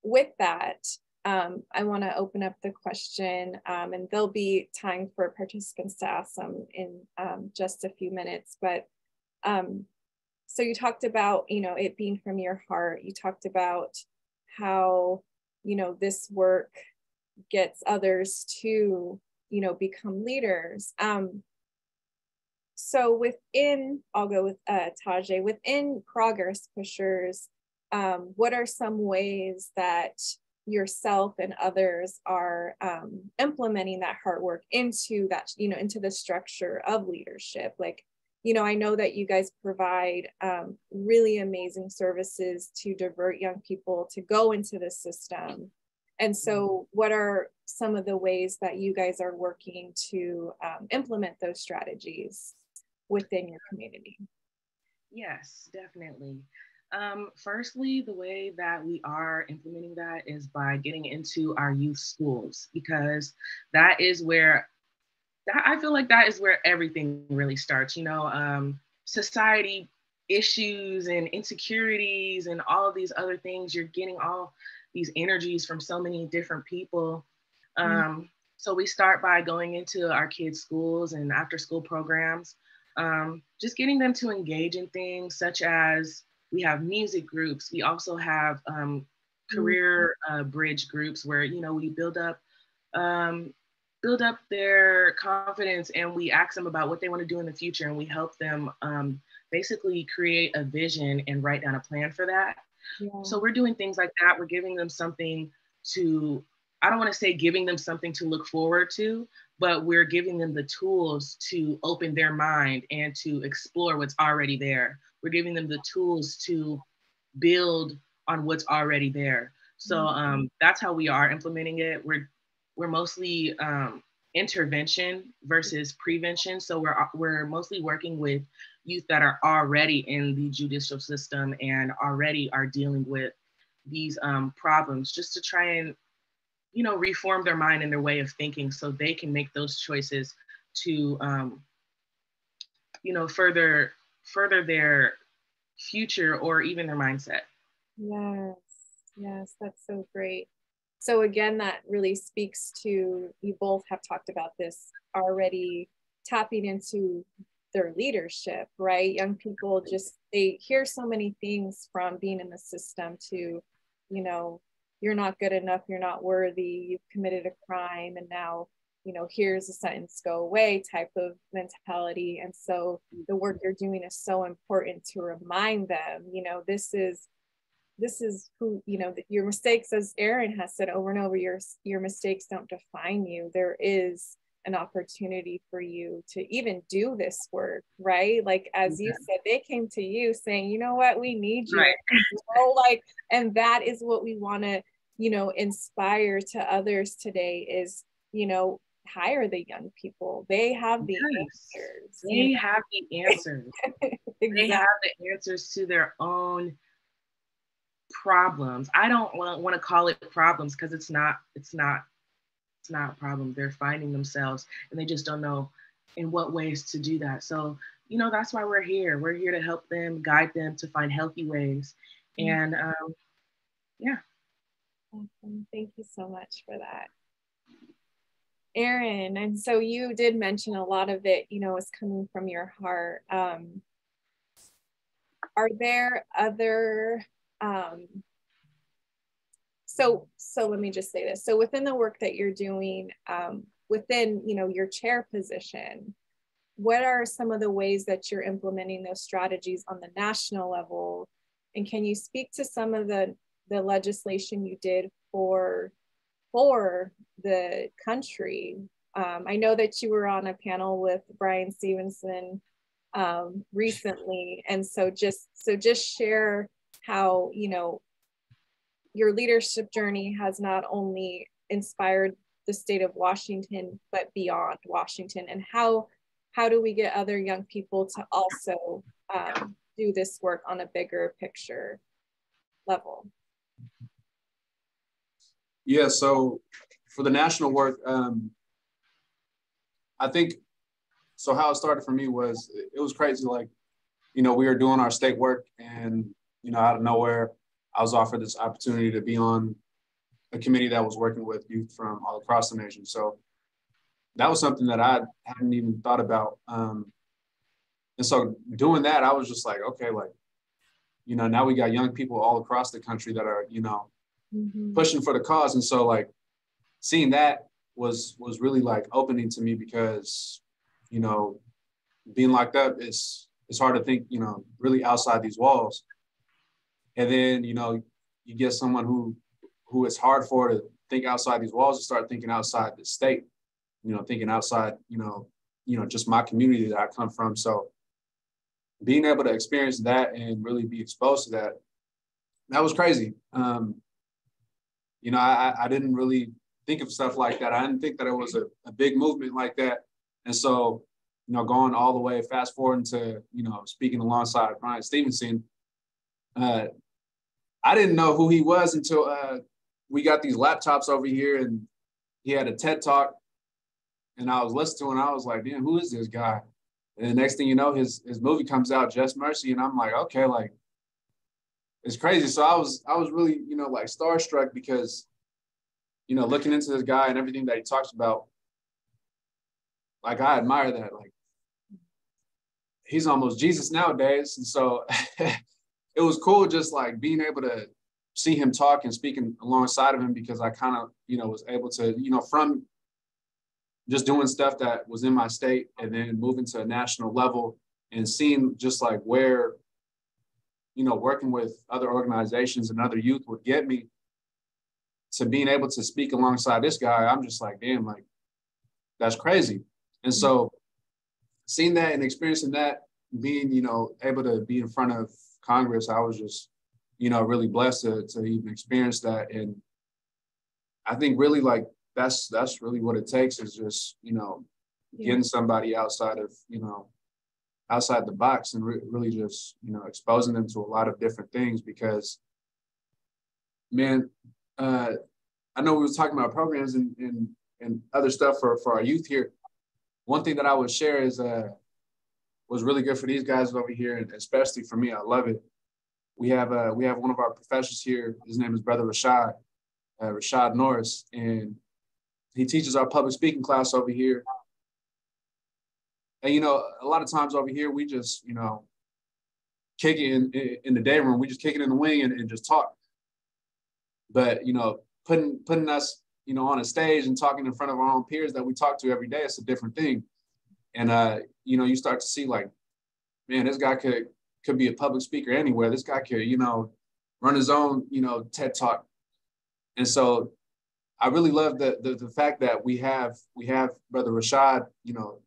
with that, I want to open up the question, and there'll be time for participants to ask them in just a few minutes. But so you talked about, you know, it being from your heart. You talked about how, you know, this work gets others to, you know, become leaders. So I'll go with Tajay, within Progress Pushers, what are some ways that yourself and others are implementing that hard work into that, you know, into the structure of leadership? Like, you know, I know that you guys provide really amazing services to divert young people to go into the system. And so what are some of the ways that you guys are working to implement those strategies within your community? Yes, definitely. Firstly, the way that we are implementing that is by getting into our youth schools, because that is where I feel like that is where everything really starts. You know, society issues and insecurities and all of these other things. You're getting all these energies from so many different people. So we start by going into our kids' schools and after school programs, just getting them to engage in things such as, we have music groups. We also have career bridge groups where, you know, we build up their confidence, and we ask them about what they want to do in the future, and we help them basically create a vision and write down a plan for that. Yeah. So we're doing things like that. We're giving them something to, I don't want to say giving them something to look forward to, but we're giving them the tools to open their mind and to explore what's already there. We're giving them the tools to build on what's already there. So that's how we are implementing it. We're mostly intervention versus prevention. So we're mostly working with youth that are already in the judicial system and already are dealing with these problems, just to try and, you know, reform their mind and their way of thinking so they can make those choices to, you know, further their future or even their mindset. Yes, that's so great. So again, that really speaks to, you both have talked about this already, tapping into their leadership, right? Young people just, they hear so many things from being in the system to, you know, you're not good enough, you're not worthy, you've committed a crime, and now you know, here's a sentence, go away type of mentality. And so the work you're doing is so important to remind them, you know, this is who, you know, that your mistakes, as Aaron has said over and over, your mistakes don't define you. There is an opportunity for you to even do this work, right? Like, as you said, they came to you saying, you know what, we need you. Right. So like, and that is what we want to, you know, inspire to others today is, you know, hire the young people. They have the answers. They have the answers. Exactly. They have the answers to their own problems. I don't want to call it problems because it's not a problem. They're finding themselves and they just don't know in what ways to do that. So, you know, that's why we're here. We're here to help them, guide them to find healthy ways. And yeah. Awesome. Thank you so much for that. Aaron, and so you did mention a lot of it, you know, is coming from your heart. Are there other, so let me just say this. So within the work that you're doing, within, you know, your chair position, what are some of the ways that you're implementing those strategies on the national level? And can you speak to some of the legislation you did for the country? I know that you were on a panel with Brian Stevenson recently, and so just share how, you know, your leadership journey has not only inspired the state of Washington, but beyond Washington, and how do we get other young people to also do this work on a bigger picture level? Yeah, so for the national work, I think, so how it started for me was, it was crazy. Like, you know, we were doing our state work and, you know, out of nowhere, I was offered this opportunity to be on a committee that was working with youth from all across the nation. So that was something that I hadn't even thought about. And so doing that, I was just like, okay, like, you know, now we got young people all across the country that are, you know, pushing for the cause. And so like seeing that was really like opening to me, because, you know, being locked up, it's hard to think, you know, really outside these walls. And then, you know, you get someone who it's hard for to think outside these walls and start thinking outside the state, you know, thinking outside, you know, just my community that I come from. So being able to experience that and really be exposed to that was crazy. You know, I didn't really think of stuff like that. I didn't think that it was a big movement like that. And so, you know, going all the way, fast forward to, you know, speaking alongside Brian Stevenson, I didn't know who he was until we got these laptops over here and he had a TED Talk and I was listening to it and I was like, damn, who is this guy? And the next thing you know, his movie comes out, Just Mercy. And I'm like, okay, like, it's crazy. So I was really, you know, like starstruck because, you know, looking into this guy and everything that he talks about, like, I admire that. Like, he's almost Jesus nowadays. And so it was cool just like being able to see him talk and speaking alongside of him, because I kind of, you know, was able to, you know, from just doing stuff that was in my state and then moving to a national level and seeing just like where, you know, working with other organizations and other youth would get me to being able to speak alongside this guy. I'm just like, damn, like, that's crazy. And so seeing that and experiencing that, being, you know, able to be in front of Congress, I was just, you know, really blessed to even experience that. And I think really like, that's really what it takes, is just, you know, getting somebody outside of, you know, outside the box and really just, you know, exposing them to a lot of different things. Because, man, I know we was talking about programs and other stuff for our youth here. One thing that I would share is was really good for these guys over here, and especially for me, I love it. We have one of our professors here. His name is Brother Rashad Norris, and he teaches our public speaking class over here. And, you know, a lot of times over here, we just, you know, kick it in the day room. We just kick it in the wing and just talk. But, you know, putting us you know, on a stage and talking in front of our own peers that we talk to every day, it's a different thing. And, you know, you start to see like, man, this guy could be a public speaker anywhere. This guy could, you know, run his own, you know, TED Talk. And so I really love the fact that we have Brother Rashad, you know,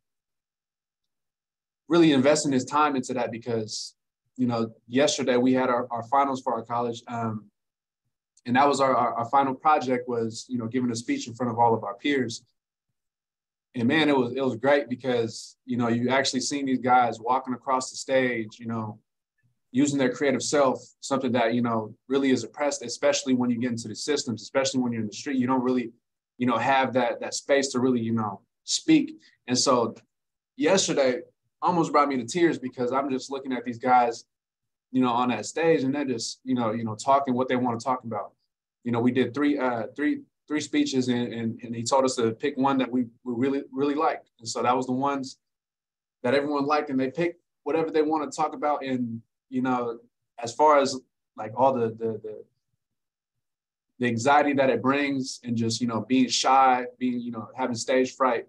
really investing his time into that, because, you know, yesterday we had our finals for our college. And that was our final project, was, you know, giving a speech in front of all of our peers. And man, it was great, because, you know, you actually seen these guys walking across the stage, you know, using their creative self, something that, you know, really is oppressed, especially when you get into the systems, especially when you're in the street. You don't really, you know, have that space to really, you know, speak. And so yesterday almost brought me to tears, because I'm just looking at these guys, you know, on that stage, and they're just, you know, talking what they want to talk about. You know, we did three speeches, and he told us to pick one that we really liked. And so that was the ones that everyone liked, and they picked whatever they want to talk about. And, you know, as far as like all the anxiety that it brings, and just, you know, being shy, being, you know, having stage fright,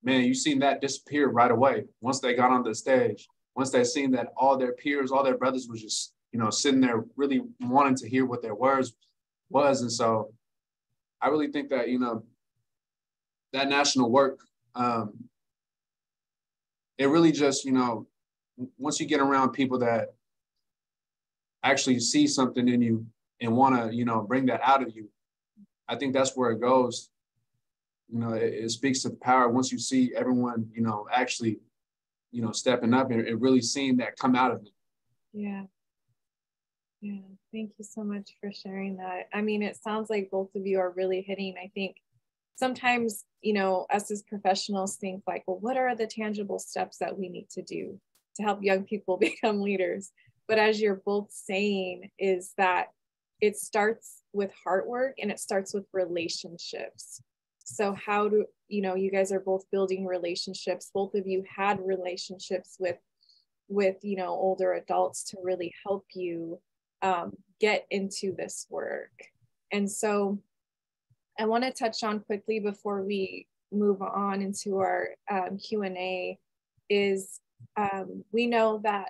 man, you seen that disappear right away once they got on the stage. Once they seen that all their peers, all their brothers was just, you know, sitting there really wanting to hear what their words was. And so I really think that, you know, that national work, it really just, you know, once you get around people that actually see something in you and want to, you know, bring that out of you, I think that's where it goes. You know, it speaks to the power once you see everyone, you know, actually, you know, stepping up and really seeing that come out of it. Yeah. Yeah. Thank you so much for sharing that. I mean, it sounds like both of you are really hitting. I think sometimes, you know, us as professionals think like, well, what are the tangible steps that we need to do to help young people become leaders? But as you're both saying, is that it starts with hard work, and it starts with relationships. So how do, you know, you guys are both building relationships. Both of you had relationships with, you know, older adults to really help you get into this work. And so I want to touch on quickly before we move on into our Q&A is we know that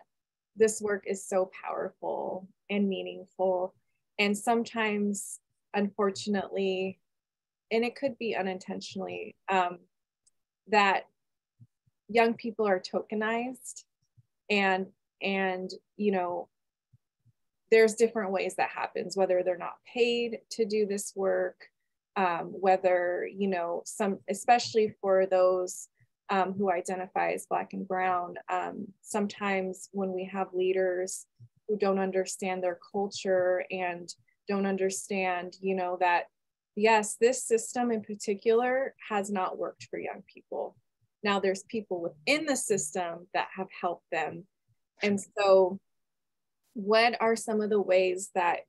this work is so powerful and meaningful. And sometimes, unfortunately, and it could be unintentionally, that young people are tokenized, and you know, there's different ways that happens, whether they're not paid to do this work, whether, you know, some, especially for those who identify as Black and Brown, sometimes when we have leaders who don't understand their culture and don't understand, you know, that yes, this system in particular has not worked for young people. Now there's people within the system that have helped them. And so what are some of the ways that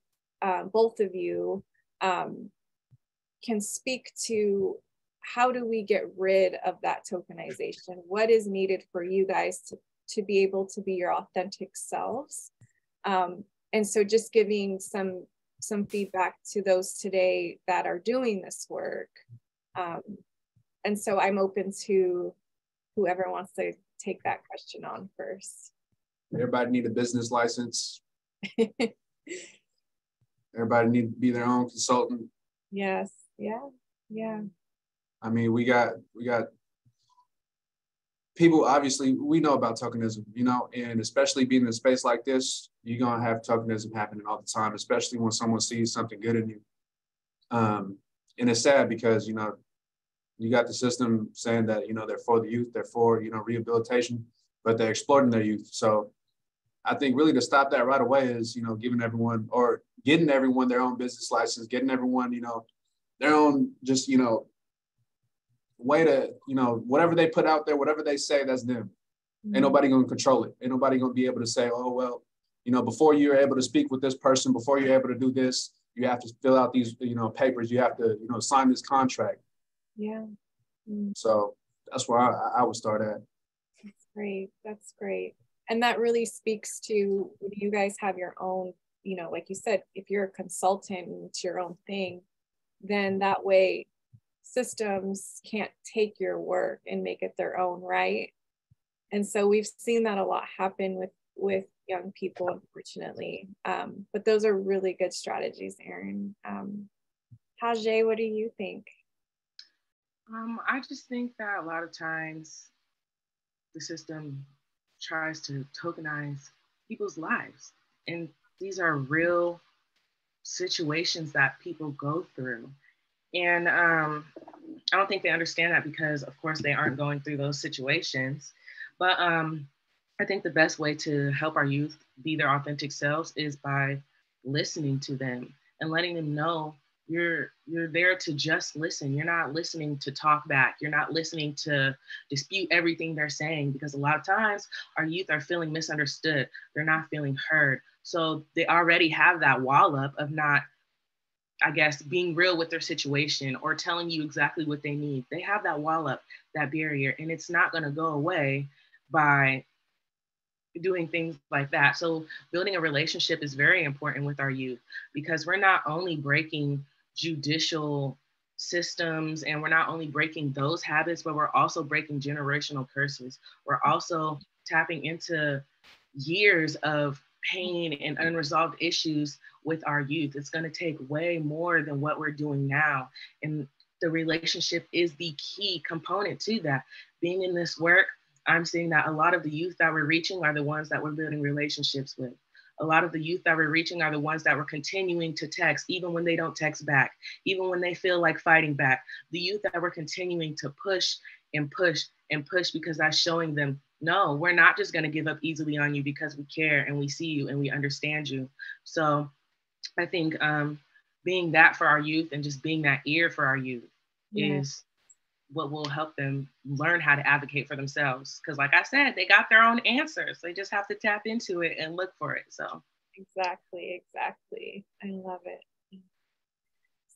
both of you can speak to, how do we get rid of that tokenization? What is needed for you guys to be able to be your authentic selves? And so just giving some feedback to those today that are doing this work. And so I'm open to whoever wants to take that question on first. Everybody need a business license. Everybody need to be their own consultant. Yes, yeah. I mean, we got people, obviously, we know about tokenism, you know, and especially being in a space like this, you're going to have tokenism happening all the time, especially when someone sees something good in you. And it's sad because, you know, you got the system saying that, you know, they're for the youth, they're for, you know, rehabilitation, but they're exploiting their youth. So I think really to stop that right away is, you know, getting everyone their own business license, getting everyone, you know, their own just, you know, way to, you know, whatever they put out there, whatever they say, that's them. Ain't nobody gonna control it. Ain't nobody gonna be able to say, oh, well, you know, before you're able to speak with this person, before you're able to do this, you have to fill out these, you know, papers, you have to, you know, sign this contract. Yeah. So that's where I would start at. That's great. That's great. And that really speaks to, you guys have your own, you know, like you said, if you're a consultant and it's your own thing, then that way systems can't take your work and make it their own, right? And so we've seen that a lot happen with young people, unfortunately. But those are really good strategies, Erin. Tajay, what do you think? I just think that a lot of times the system tries to tokenize people's lives. And these are real situations that people go through. And I don't think they understand that because, of course, they aren't going through those situations. But I think the best way to help our youth be their authentic selves is by listening to them and letting them know you're there to just listen. You're not listening to talk back. You're not listening to dispute everything they're saying, because a lot of times our youth are feeling misunderstood. They're not feeling heard. So they already have that wall up of not, I guess, being real with their situation or telling you exactly what they need. They have that wall up, that barrier, and it's not going to go away by doing things like that. So building a relationship is very important with our youth, because we're not only breaking judicial systems and we're not only breaking those habits, but we're also breaking generational curses. We're also tapping into years of pain and unresolved issues with our youth. It's going to take way more than what we're doing now. And the relationship is the key component to that. Being in this work, I'm seeing that a lot of the youth that we're reaching are the ones that we're building relationships with. A lot of the youth that we're reaching are the ones that we're continuing to text, even when they don't text back, even when they feel like fighting back. The youth that we're continuing to push and push and push, because that's showing them, no, we're not just going to give up easily on you, because we care and we see you and we understand you. So I think being that for our youth and just being that ear for our youth is what will help them learn how to advocate for themselves. Because like I said, they got their own answers. They just have to tap into it and look for it. So Exactly. I love it.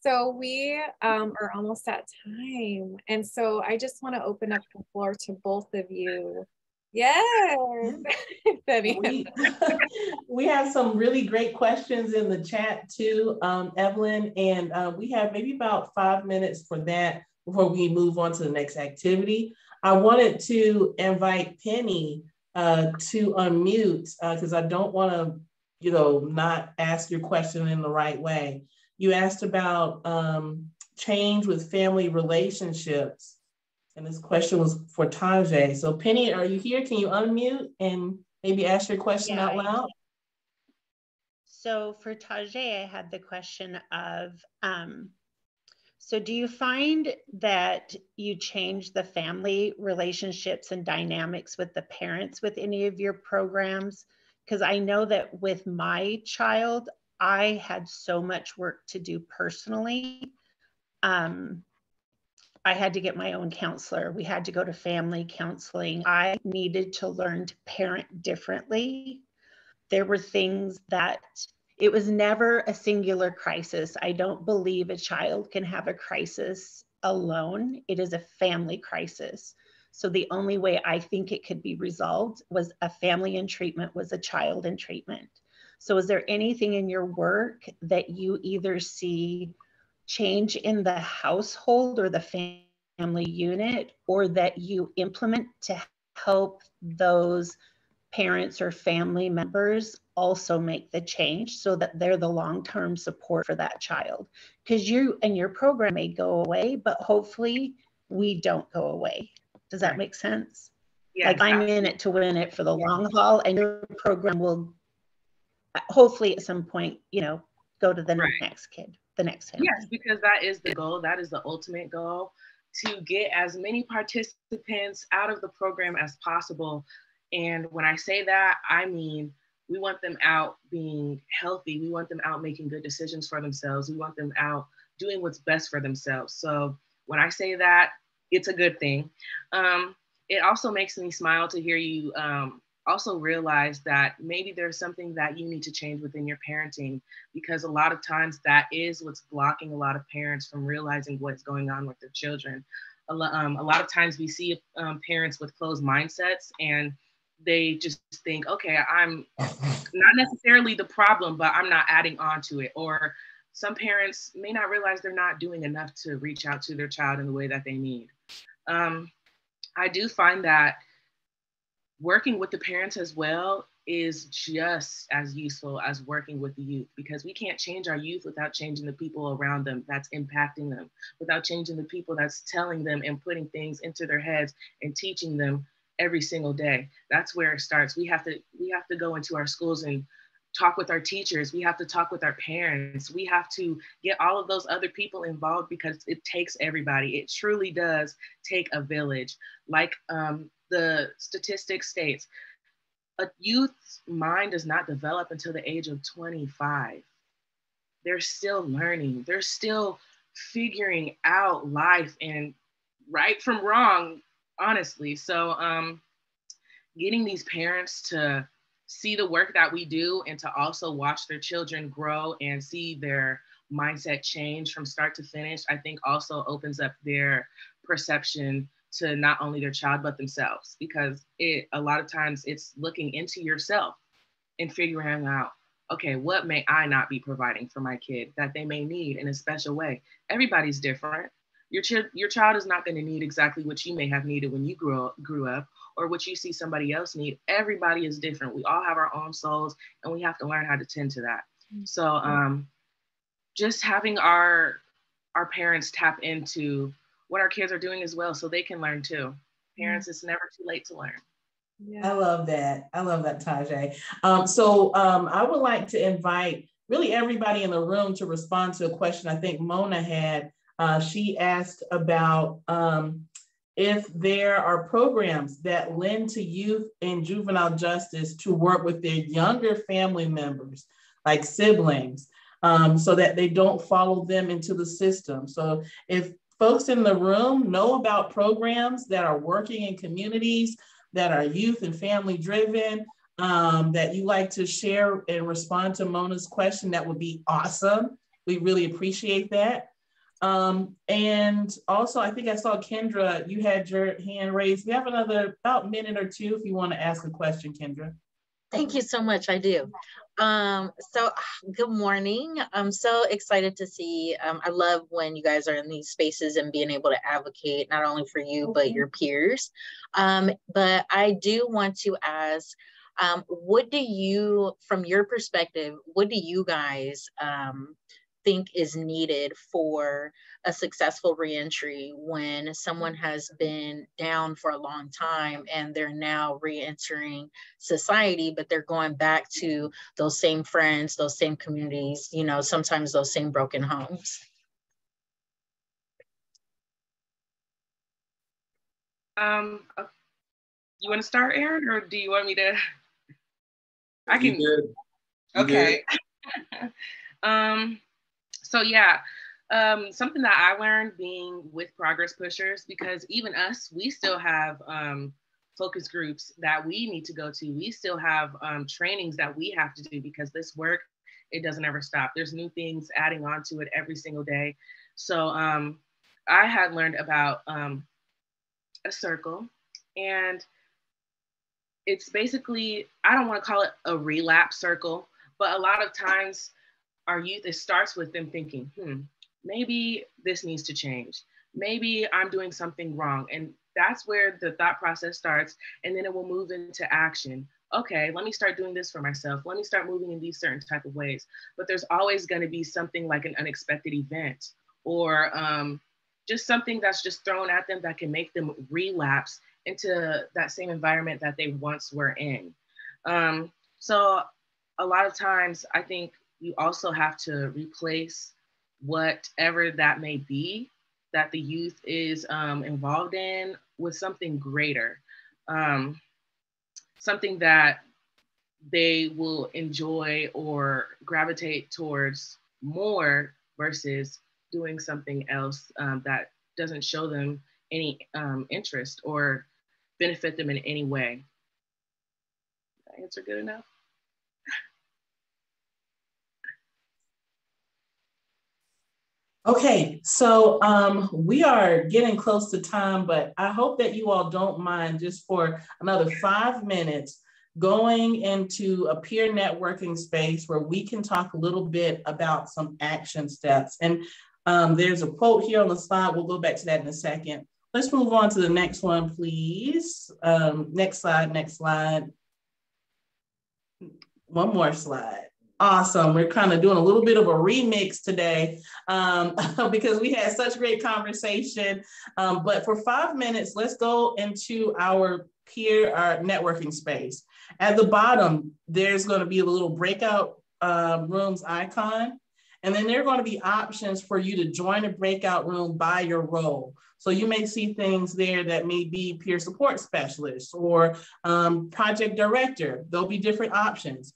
So we are almost at time. And so I just want to open up the floor to both of you. Yes. We have some really great questions in the chat too, Evelyn, and we have maybe about 5 minutes for that before we move on to the next activity. I wanted to invite Penny to unmute because I don't want to, not ask your question in the right way. You asked about change with family relationships, and this question was for Tajay. So Penny, are you here? Can you unmute and maybe ask your question out loud? So for Tajay, I had the question of, so do you find that you change the family relationships and dynamics with the parents with any of your programs? Because I know that with my child, I had so much work to do personally. I had to get my own counselor. We had to go to family counseling. I needed to learn to parent differently. There were things that it was never a singular crisis. I don't believe a child can have a crisis alone. It is a family crisis. So the only way I think it could be resolved was a family in treatment, was a child in treatment. So is there anything in your work that you either see change in the household or the family unit, or that you implement to help those parents or family members also make the change so that they're the long-term support for that child? Because you and your program may go away, but hopefully we don't go away. Does that make sense? Yes, like I'm in it to win it for the long haul, and your program will hopefully at some point, go to the next kid, the next family. Yes, because that is the goal. That is the ultimate goal, to get as many participants out of the program as possible. And when I say that, I mean, we want them out being healthy. We want them out making good decisions for themselves. We want them out doing what's best for themselves. So when I say that, it's a good thing. It also makes me smile to hear you also realize that maybe there's something that you need to change within your parenting, because a lot of times that is what's blocking a lot of parents from realizing what's going on with their children. A lot of times we see parents with closed mindsets, and they just think, okay, I'm not necessarily the problem, but I'm not adding on to it. Or some parents may not realize they're not doing enough to reach out to their child in the way that they need. I do find that working with the parents as well is just as useful as working with the youth, because we can't change our youth without changing the people around them that's impacting them, without changing the people that's telling them and putting things into their heads and teaching them every single day. That's where it starts. We have to go into our schools and talk with our teachers. We have to talk with our parents. We have to get all of those other people involved, because it takes everybody. It truly does take a village. Like the statistics states, a youth's mind does not develop until the age of 25. They're still learning. They're still figuring out life and right from wrong, honestly. So getting these parents to see the work that we do and to also watch their children grow and see their mindset change from start to finish, I think also opens up their perception to not only their child, but themselves, because a lot of times it's looking into yourself and figuring out, okay, what may I not be providing for my kid that they may need in a special way? Everybody's different. Your child is not going to need exactly what you may have needed when you grew up, or what you see somebody else need. Everybody is different. We all have our own souls, and we have to learn how to tend to that. So just having our parents tap into what our kids are doing as well, so they can learn too. Parents, it's never too late to learn. Yeah. I love that. I love that, Tajay. I would like to invite really everybody in the room to respond to a question I think Mona had. She asked about if there are programs that lend to youth and juvenile justice to work with their younger family members, like siblings, so that they don't follow them into the system. So if folks in the room know about programs that are working in communities that are youth and family driven, that you like to share and respond to Mona's question, that would be awesome. We really appreciate that. And also, I think I saw Kendra, you had your hand raised. We have another about minute or two if you want to ask a question, Kendra. Thank you so much, I do. Good morning. I'm so excited to see, I love when you guys are in these spaces and being able to advocate not only for you, but your peers. But I do want to ask, what do you, from your perspective, what do you guys think is needed for a successful reentry when someone has been down for a long time and they're now reentering society, but they're going back to those same friends, those same communities, you know, sometimes those same broken homes? You want to start, Aaron, or do you want me to? I can. You okay. So yeah, something that I learned being with Progress Pushers, because even us, we still have focus groups that we need to go to. We still have trainings that we have to do, because this work, it doesn't ever stop. There's new things adding on to it every single day. So I had learned about a circle, and it's basically, I don't want to call it a relapse circle, but a lot of times our youth, it starts with them thinking, maybe this needs to change. Maybe I'm doing something wrong. And that's where the thought process starts. And then it will move into action. Okay, let me start doing this for myself. Let me start moving in these certain type of ways. But there's always going to be something like an unexpected event, or just something that's just thrown at them that can make them relapse into that same environment that they once were in. So a lot of times I think you also have to replace whatever that may be that the youth is involved in with something greater, something that they will enjoy or gravitate towards more, versus doing something else that doesn't show them any interest or benefit them in any way. Did that answer good enough? Okay, so we are getting close to time, but I hope that you all don't mind just for another 5 minutes going into a peer networking space where we can talk a little bit about some action steps. And there's a quote here on the slide. We'll go back to that in a second. Let's move on to the next one, please. Next slide, next slide. One more slide. Awesome. We're kind of doing a little bit of a remix today because we had such great conversation. But for 5 minutes, let's go into our peer networking space. At the bottom, there's going to be a little breakout rooms icon. And then there are going to be options for you to join a breakout room by your role. So you may see things there that may be peer support specialist or project director. There'll be different options.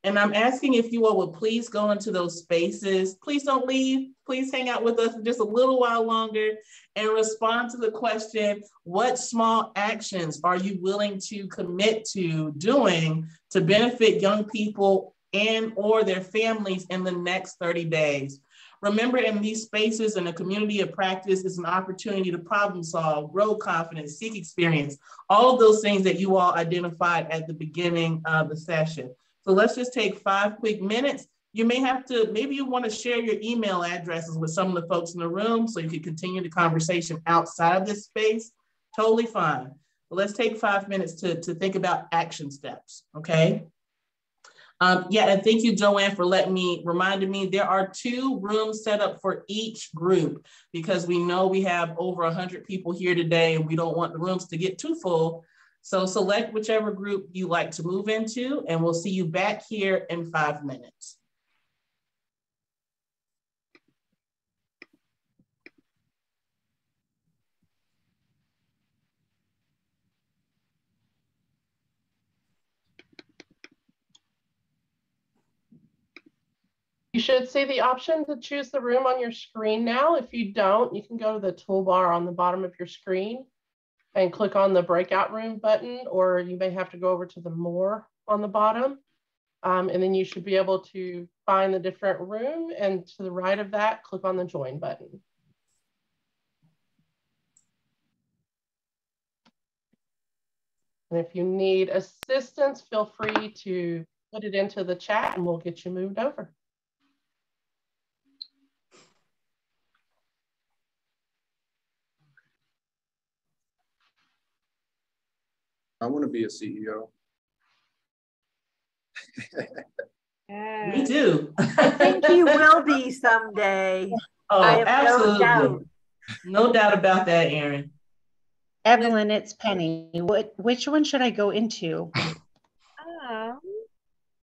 And I'm asking if you all would please go into those spaces. Please don't leave. Please hang out with us for just a little while longer and respond to the question, what small actions are you willing to commit to doing to benefit young people and or their families in the next 30 days? Remember, in these spaces and a community of practice is an opportunity to problem solve, grow confidence, seek experience, all of those things that you all identified at the beginning of the session. So let's just take 5 quick minutes. You may have to, maybe you want to share your email addresses with some of the folks in the room so you can continue the conversation outside of this space. Totally fine. But let's take 5 minutes to think about action steps, okay? Yeah, and thank you, Joanne, for reminding me there are 2 rooms set up for each group because we know we have over 100 people here today and we don't want the rooms to get too full. So select whichever group you like to move into, and we'll see you back here in 5 minutes. You should see the option to choose the room on your screen now. If you don't, you can go to the toolbar on the bottom of your screen and click on the breakout room button, or you may have to go over to the more on the bottom. And then you should be able to find the different room, and to the right of that, click on the join button. And if you need assistance, feel free to put it into the chat and we'll get you moved over. I want to be a CEO. Me too. I think you will be someday. Oh, I have absolutely. no doubt. No doubt about that, Erin. Evelyn, it's Penny. Which one should I go into?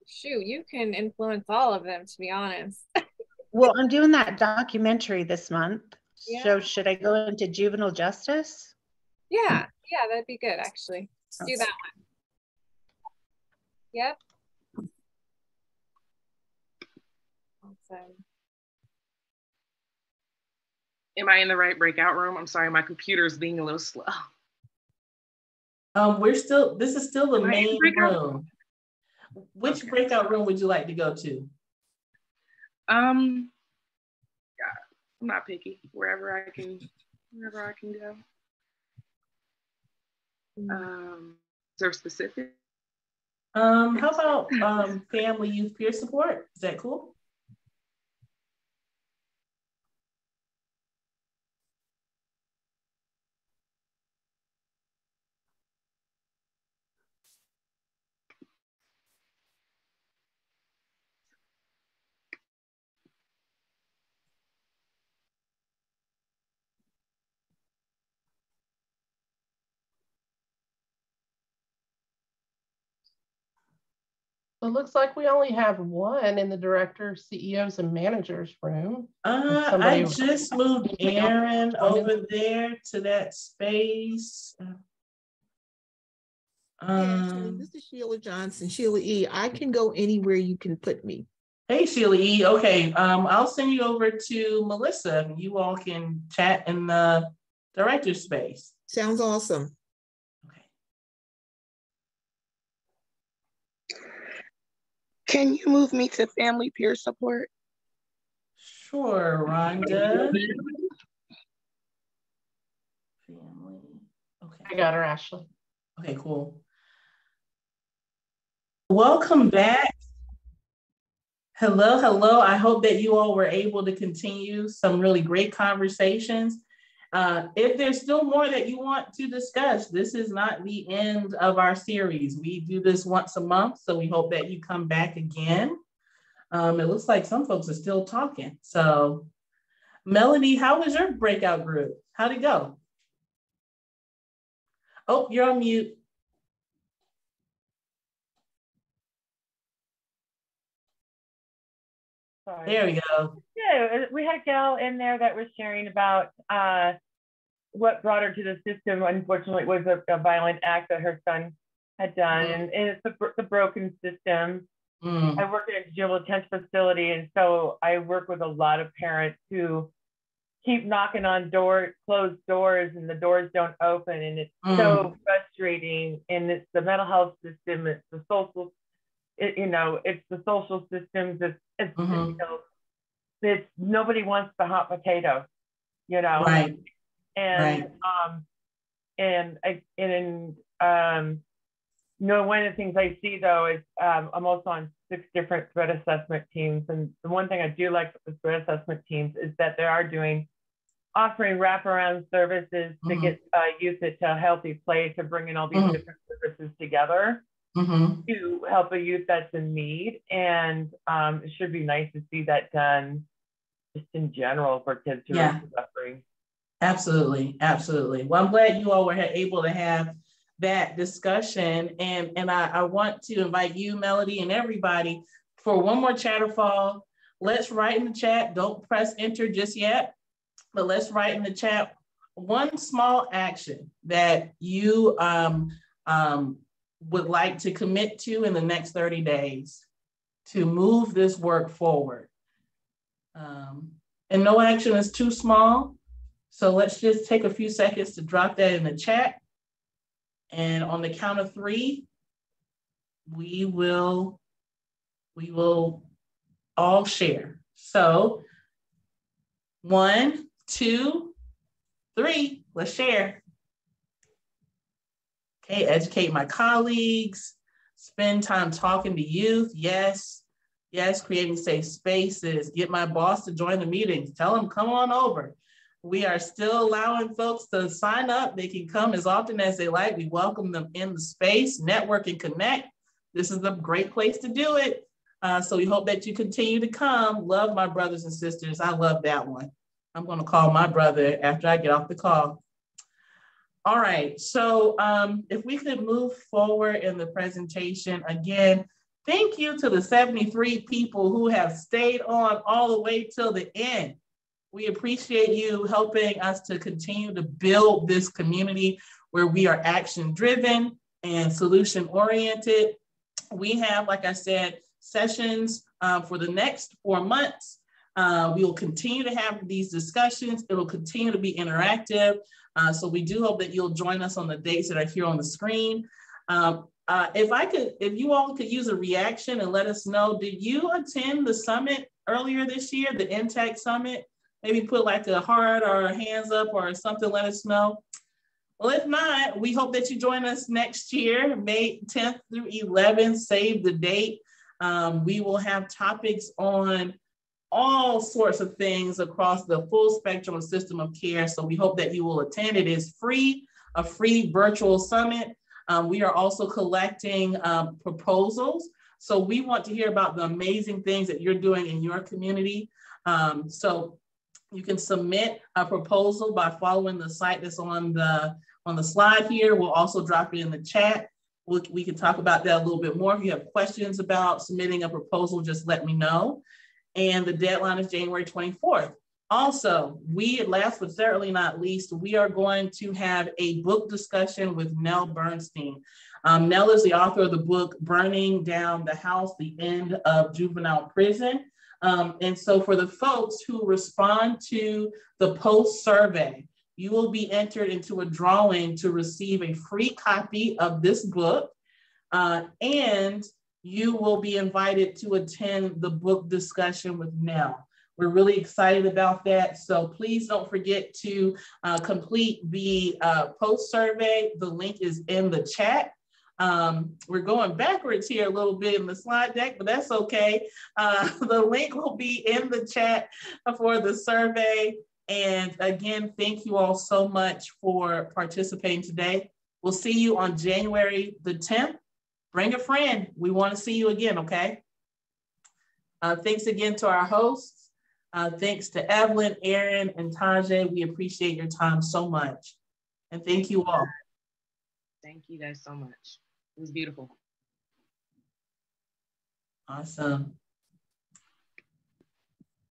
Shoot, you can influence all of them, to be honest. Well, I'm doing that documentary this month. Yeah. So should I go into juvenile justice? Yeah, that'd be good, actually. Let's do that one. Yep. Awesome. Am I in the right breakout room? I'm sorry, my computer is being a little slow. This is still the main room. Which breakout room would you like to go to? Yeah, I'm not picky. Wherever I can go. Is there specific? How about family youth peer support? Is that cool? So it looks like we only have one in the director, CEOs, and managers room. I just moved Erin over there to that space. Actually, this is Sheila Johnson, Sheila E. I can go anywhere you can put me. Hey, Sheila E. Okay, I'll send you over to Melissa and you all can chat in the director space. Sounds awesome. Can you move me to family peer support? Sure, Rhonda. Family. Okay. I got her, Ashley. Okay, cool. Welcome back. Hello, hello. I hope that you all were able to continue some really great conversations. If there's still more that you want to discuss, this is not the end of our series. We do this once a month, so we hope that you come back again. It looks like some folks are still talking. So, Melody, how was your breakout group? How'd it go? Oh, you're on mute. Sorry. There we go. Yeah, we had a gal in there that was sharing about what brought her to the system. Unfortunately, it was a violent act that her son had done, and it's a broken system. I work in a juvenile detention facility, and so I work with a lot of parents who keep knocking on closed doors, and the doors don't open, and it's so frustrating. And it's the mental health system, it's the social, it's the social systems. It's it's nobody wants the hot potato, Right. And one of the things I see though is I'm also on 6 different threat assessment teams, and the one thing I do like with threat assessment teams is that they are offering wraparound services to get youth into a healthy place, and bringing all these different services together to help a youth that's in need. And it should be nice to see that done just in general for kids who are suffering. Absolutely, absolutely. Well, I'm glad you all were able to have that discussion. And I want to invite you, Melody, and everybody for one more Chatterfall. Let's write in the chat. Don't press enter just yet, but let's write in the chat one small action that you would like to commit to in the next 30 days to move this work forward. And no action is too small. So let's just take a few seconds to drop that in the chat. And on the count of 3, we will all share. So 1, 2, 3, let's share. Okay, educate my colleagues, spend time talking to youth. Yes, creating safe spaces, get my boss to join the meetings, tell them come on over. We are still allowing folks to sign up. They can come as often as they like. We welcome them in the space, network and connect. This is a great place to do it. So we hope that you continue to come. Love my brothers and sisters. I love that one. I'm gonna call my brother after I get off the call. All right, so if we could move forward in the presentation. Again, thank you to the 73 people who have stayed on all the way till the end. We appreciate you helping us to continue to build this community where we are action-driven and solution-oriented. We have, like I said, sessions for the next 4 months. We will continue to have these discussions. It'll continue to be interactive. So we do hope that you'll join us on the dates that are here on the screen. If you all could use a reaction and let us know, did you attend the summit earlier this year, the INTAC summit? Maybe put like a heart or a hands up or something, let us know. Well, if not, we hope that you join us next year, May 10th through 11th, save the date. We will have topics on all sorts of things across the full spectrum of system of care. So we hope that you will attend. It is free, a free virtual summit. We are also collecting proposals. So we want to hear about the amazing things that you're doing in your community. So you can submit a proposal by following the site that's on the slide here. We'll also drop it in the chat. We can talk about that a little bit more. If you have questions about submitting a proposal, just let me know. And the deadline is January 24th. Also, last but certainly not least, we are going to have a book discussion with Nell Bernstein. Nell is the author of the book, Burning Down the House, The End of Juvenile Prison. And so for the folks who respond to the post survey, you will be entered into a drawing to receive a free copy of this book. And you will be invited to attend the book discussion with Nell. We're really excited about that. So please don't forget to complete the post survey. The link is in the chat. We're going backwards here a little bit in the slide deck, but that's okay. The link will be in the chat for the survey. And again, thank you all so much for participating today. We'll see you on January the 10th. Bring a friend. We want to see you again, okay? Thanks again to our hosts. Thanks to Evelyn, Aaron, and Tajay. We appreciate your time so much. And thank you all. Thank you guys so much. It was beautiful. Awesome.